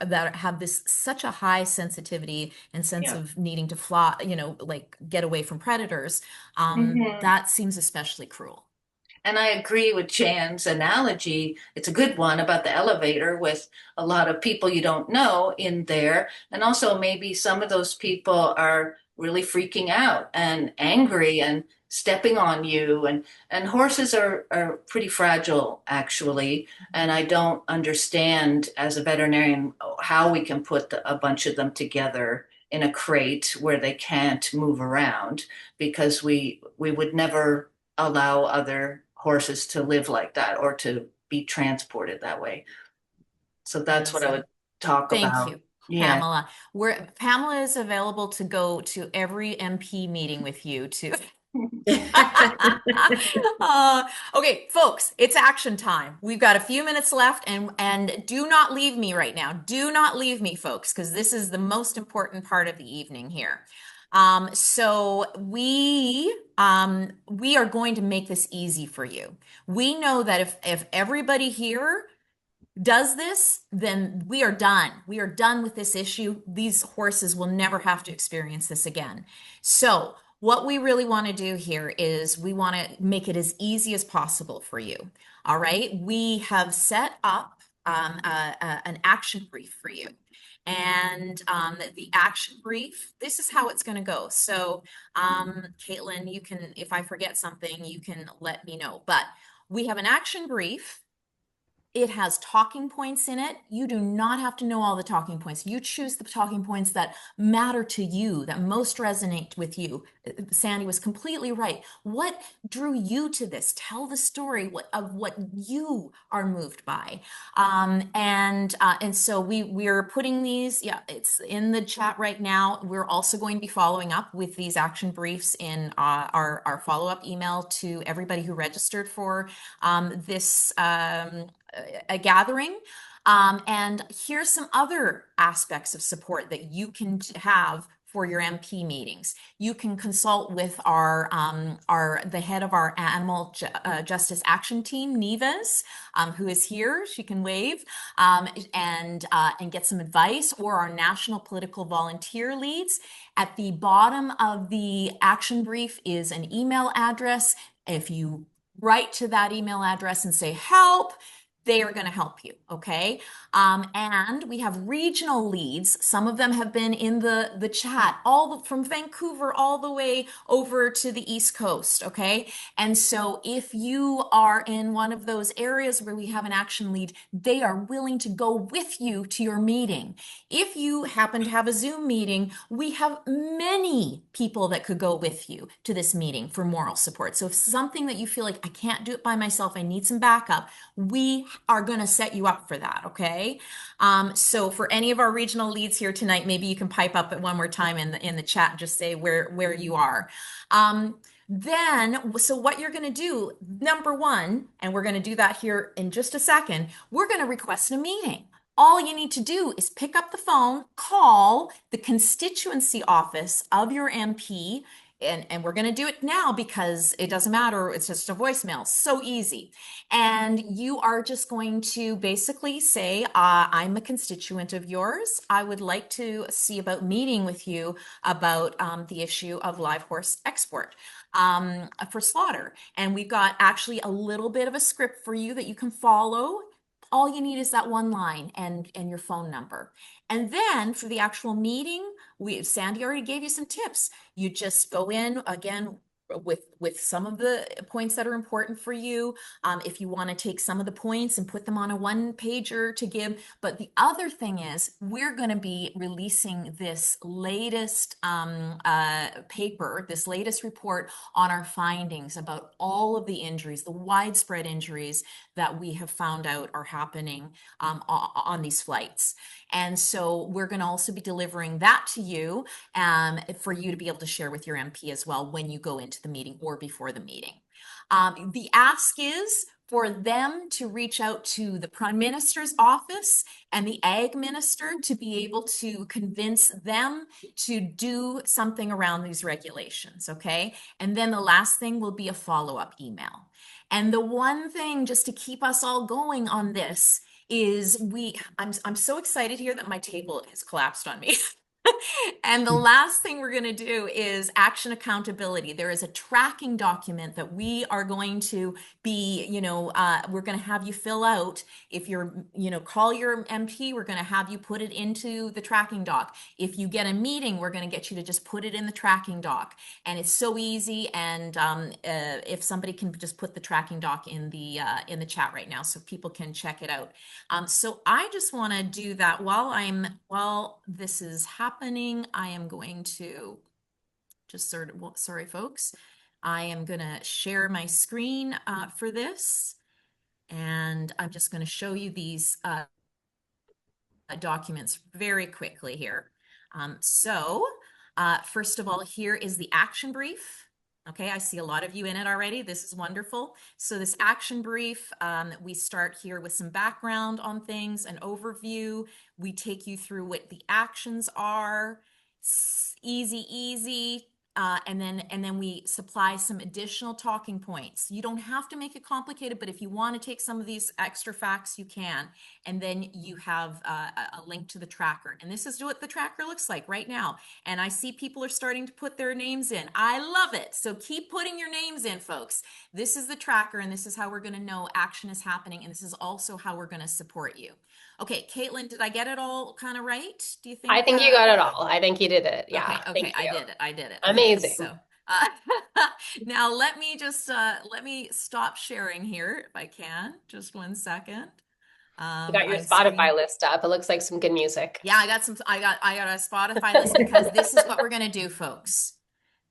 that have this such a high sensitivity and sense of needing to fly, like get away from predators, that seems especially cruel. And I agree with Jann's analogy. It's a good one about the elevator with a lot of people you don't know in there. And also maybe some of those people are really freaking out and angry and stepping on you. And horses are pretty fragile, actually. And I don't understand as a veterinarian how we can put a bunch of them together in a crate where they can't move around, because we would never allow other horses to live like that or to be transported that way. So that's what I would talk about. Thank you, Pamela. Pamela is available to go to every MP meeting with you too. Okay, folks, it's action time. We've got a few minutes left, and do not leave me right now. Do not leave me, folks, because this is the most important part of the evening here. So we are going to make this easy for you. We know that if everybody here does this, then we are done. We are done with this issue. These horses will never have to experience this again. So what we really want to do here is we want to make it as easy as possible for you. All right. We have set up an action brief for you. And the action brief, this is how it's going to go. So Kaitlyn, you can, if I forget something, you can let me know. But we have an action brief It has talking points in it. You do not have to know all the talking points. You choose the talking points that matter to you, that most resonate with you. Sandy was completely right. What drew you to this? Tell the story of what you are moved by. And so we're putting these, yeah, it's in the chat right now. We're also going to be following up with these action briefs in our follow-up email to everybody who registered for this a gathering. And here's some other aspects of support that you can have for your MP meetings. You can consult with the head of our Animal Justice Action Team, Neves, who is here. She can wave, and get some advice, or our national political volunteer leads. At the bottom of the action brief is an email address. If you write to that email address and say help, they are going to help you, okay? And we have regional leads. Some of them have been in the chat, from Vancouver all the way over to the East Coast, okay? And so if you are in one of those areas where we have an action lead, they are willing to go with you to your meeting. If you happen to have a Zoom meeting, we have many people that could go with you to this meeting for moral support. So if something that you feel like, I can't do it by myself, I need some backup, we are going to set you up for that, okay? So for any of our regional leads here tonight, maybe you can pipe up at one more time in the chat and just say where you are. So what you're going to do, number one, and we're going to do that here in just a second, we're going to request a meeting. All you need to do is pick up the phone, call the constituency office of your MP, and we're going to do it now because it doesn't matter. It's just a voicemail. So easy. And you are just going to basically say, I'm a constituent of yours. I would like to see about meeting with you about the issue of live horse export for slaughter. And we've got actually a little bit of a script for you that you can follow. All you need is that one line and your phone number. And then for the actual meeting, Sandy already gave you some tips. You just go in again with some of the points that are important for you. If you want to take some of the points and put them on a one pager to give. But the other thing is, we're going to be releasing this latest paper, this latest report on our findings about all of the injuries, the widespread injuries that we have found out are happening on these flights. And so we're going to also be delivering that to you for you to be able to share with your MP as well when you go into the meeting or before the meeting. The ask is for them to reach out to the Prime Minister's office and the Ag Minister to be able to convince them to do something around these regulations, okay? And then the last thing will be a follow-up email. And the one thing just to keep us all going on this is I'm so excited here that my table has collapsed on me. And the last thing we're going to do is action accountability. There is a tracking document that we are going to be, we're going to have you fill out. If you're, call your MP, we're going to have you put it into the tracking doc. If you get a meeting, we're going to get you to just put it in the tracking doc. And it's so easy. And if somebody can just put the tracking doc in the chat right now so people can check it out. So I just want to do that while this is happening. I am going to just sorry, folks. I am going to share my screen for this, and I'm just going to show you these documents very quickly here. First of all, here is the action brief. Okay, I see a lot of you in it already. This is wonderful. So this action brief, we start here with some background on things, an overview. We take you through what the actions are. Easy. And then we supply some additional talking points. You don't have to make it complicated, but if you want to take some of these extra facts, you can. And then you have a link to the tracker. And this is what the tracker looks like right now. And I see people are starting to put their names in. I love it. So keep putting your names in, folks. This is the tracker, and this is how we're going to know action is happening. And this is also how we're going to support you. Okay, Kaitlyn, did I get it all kind of right? Do you think? I think you got it all. I think you did it. Yeah. Okay, I did it. Amazing. Okay, so now let me just let me stop sharing here if I can. Just one second. You got your I'm starting. Spotify list up. It looks like some good music. Yeah, I got a Spotify list because this is what we're going to do, folks.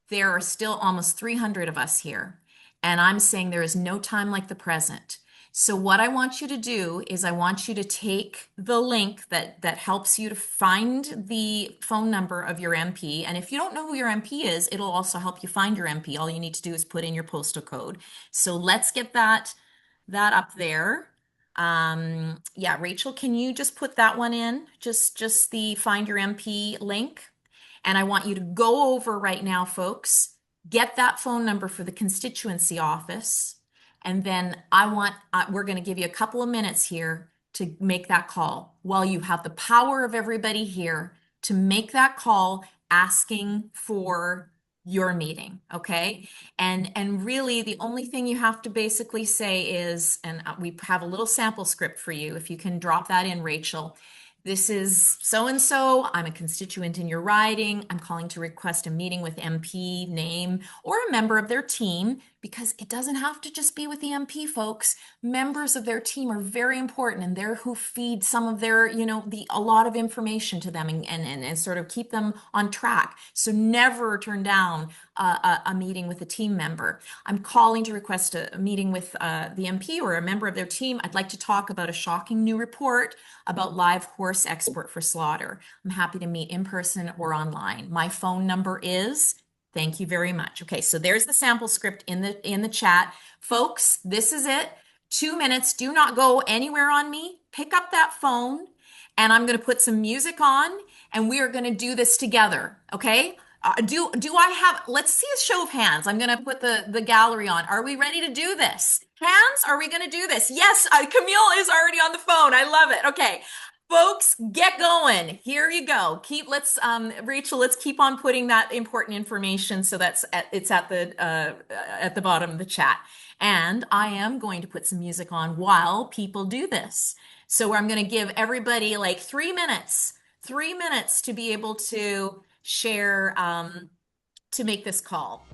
There are still almost 300 of us here, and I'm saying there is no time like the present. So what I want you to do is I want you to take the link that helps you to find the phone number of your MP. And if you don't know who your MP is, it'll also help you find your MP. All you need to do is put in your postal code. So let's get that up there. Yeah, Rachel, can you just put that one in? Just the Find Your MP link. And I want you to go over right now, folks, get that phone number for the constituency office. And then we're going to give you a couple of minutes here to make that call while you have the power of everybody here to make that call asking for your meeting, okay? And really the only thing you have to basically say is, and we have a little sample script for you, if you can drop that in, Rachel. This is so-and-so. I'm a constituent in your riding. I'm calling to request a meeting with MP, name, or a member of their team, because it doesn't have to just be with the MP, folks. Members of their team are very important, and they're who feed some of their, a lot of information to them and sort of keep them on track. So never turn down a meeting with a team member. I'm calling to request a meeting with the MP or a member of their team. I'd like to talk about a shocking new report about live horse export for slaughter. I'm happy to meet in person or online. My phone number is, thank you very much. Okay, so there's the sample script in the chat. Folks, this is it. 2 minutes. Do not go anywhere on me. Pick up that phone and I'm going to put some music on and we are going to do this together. Okay? Do I have, let's see a show of hands. I'm going to put the gallery on. Are we ready to do this? Hands, are we going to do this? Yes, Camille is already on the phone. I love it. Okay. Folks, get going. Here you go. Rachel, let's keep on putting that important information so it's at the bottom of the chat. And I am going to put some music on while people do this. So I'm going to give everybody like 3 minutes to be able to share, to make this call.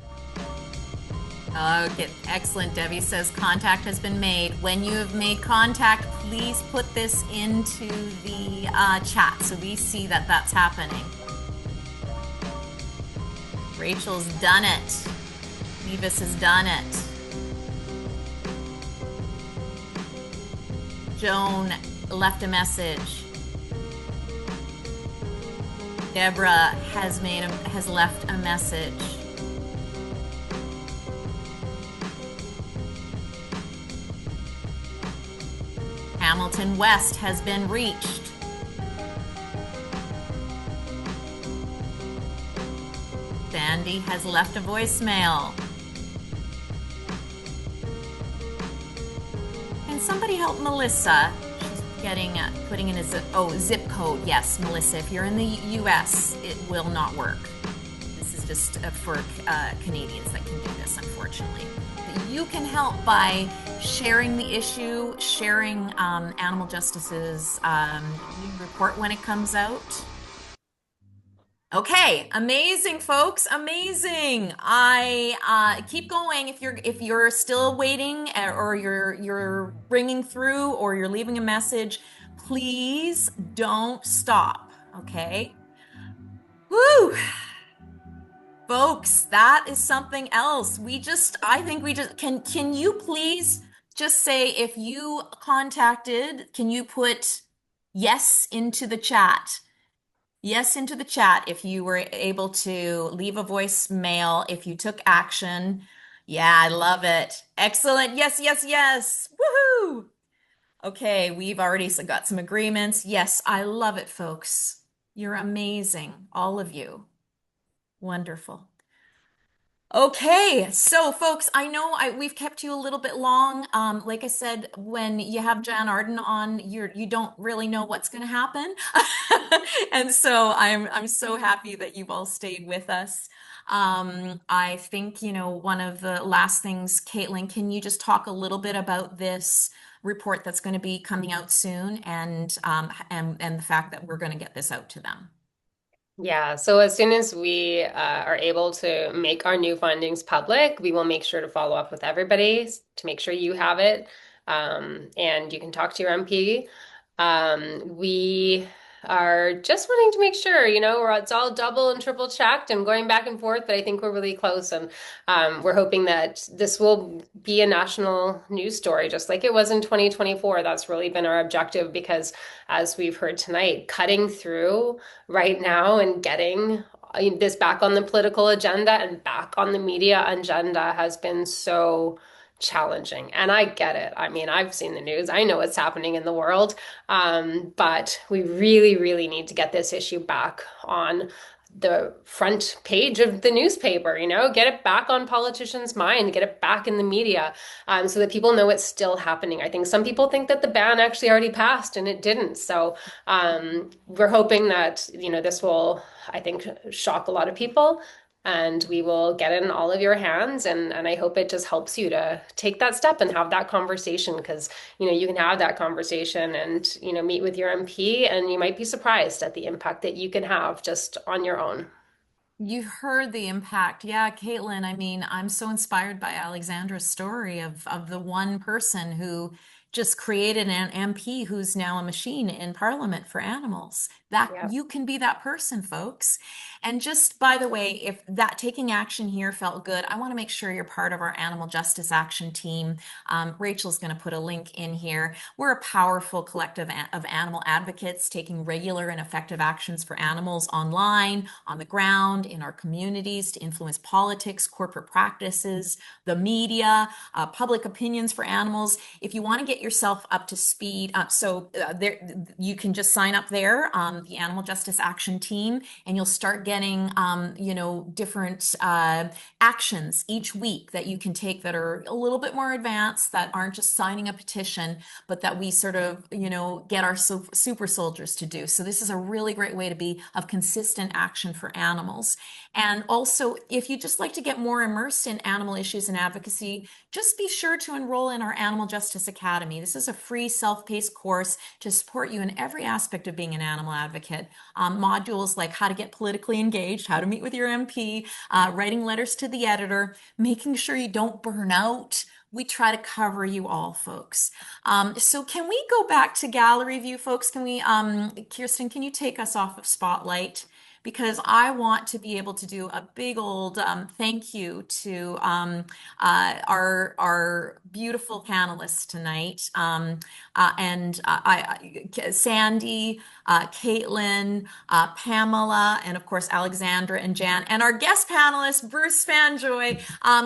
Okay, excellent. Debbie says contact has been made. When you have made contact, please put this into the chat so we see that that's happening. Rachel's done it. Nevis has done it. Joan left a message. Deborah has left a message. Hamilton West has been reached. Sandy has left a voicemail. Can somebody help Melissa? She's putting in a zip code. Yes, Melissa, if you're in the US, it will not work. This is just for Canadians that can do this, unfortunately. But you can help by sharing the issue, sharing Animal Justice's new report when it comes out. Okay, amazing, folks, amazing. I keep going if you're still waiting or you're ringing through or you're leaving a message. Please don't stop. Okay. Woo, folks, that is something else. Can you please just say if you contacted? Can you put yes into the chat? Yes, into the chat if you were able to leave a voicemail, if you took action. Yeah, I love it. Excellent. Yes, yes, yes. Woohoo! Okay, we've already got some agreements. Yes, I love it, folks. You're amazing, all of you. Wonderful. Okay, so folks, I know we've kept you a little bit long. Like I said, when you have Jann Arden on, you don't really know what's going to happen, and so I'm so happy that you've all stayed with us. I think one of the last things, Kaitlyn, can you just talk a little bit about this report that's going to be coming out soon, and the fact that we're going to get this out to them? Yeah, so as soon as we are able to make our new findings public, we will make sure to follow up with everybody to make sure you have it. and you can talk to your MP. We are just wanting to make sure, it's all double and triple checked and going back and forth, but I think we're really close. And we're hoping that this will be a national news story, just like it was in 2024. That's really been our objective, because as we've heard tonight, cutting through right now and getting this back on the political agenda and back on the media agenda has been so challenging. And I get it. I mean, I've seen the news. I know what's happening in the world. But we really, really need to get this issue back on the front page of the newspaper, get it back on politicians' mind, get it back in the media, so that people know it's still happening. I think some people think that the ban actually already passed, and it didn't. So we're hoping that, this will, I think, shock a lot of people, and we will get it in all of your hands. And I hope it just helps you to take that step and have that conversation, because, you can have that conversation and, meet with your MP, and you might be surprised at the impact that you can have just on your own. You heard the impact. Yeah, Kaitlyn, I mean, I'm so inspired by Alexandra's story of the one person who just created an MP who's now a machine in Parliament for animals. That Yeah. you can be that person, folks. And just by the way, if that taking action here felt good, I want to make sure you're part of our animal justice action team. Rachel's going to put a link in here. We're a powerful collective of animal advocates taking regular and effective actions for animals online, on the ground, in our communities to influence politics, corporate practices, the media, public opinions for animals. If you want to get yourself up to speed, there you can just sign up there, the Animal Justice Action Team, and you'll start getting different actions each week that you can take that are a little bit more advanced, that aren't just signing a petition, but that we sort of get our super soldiers to do. So this is a really great way to be of consistent action for animals. And also, if you just like to get more immersed in animal issues and advocacy, just be sure to enroll in our Animal Justice Academy. This is a free self-paced course to support you in every aspect of being an animal advocate. Modules like how to get politically engaged, how to meet with your MP, writing letters to the editor, making sure you don't burn out. We try to cover you all, folks. So can we go back to gallery view, folks? Can we, Kirsten, can you take us off of Spotlight? Because I want to be able to do a big old thank you to our beautiful panelists tonight, Sandy, Kaitlyn, Pamela, and of course Alexandra and Jann, and our guest panelist Bruce Fanjoy.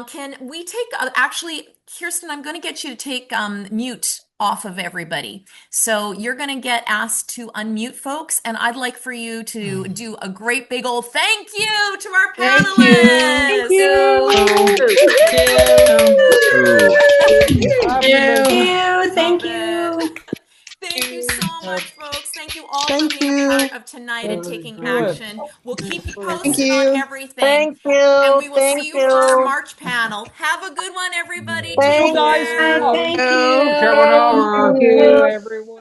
Can we take actually, Kirsten, I'm going to get you to take mute off of everybody. So you're going to get asked to unmute, folks, and I'd like for you to do a great big old thank you to our panelists. Thank you. Thank you. Thank you so much, folks. Thank you all for being a part of tonight and taking action. We'll keep you posted on everything. Thank you. And we will Thank see you for our you. March panel. Have a good one, everybody. Thank Take care. you. Thank you. Thank you, everyone.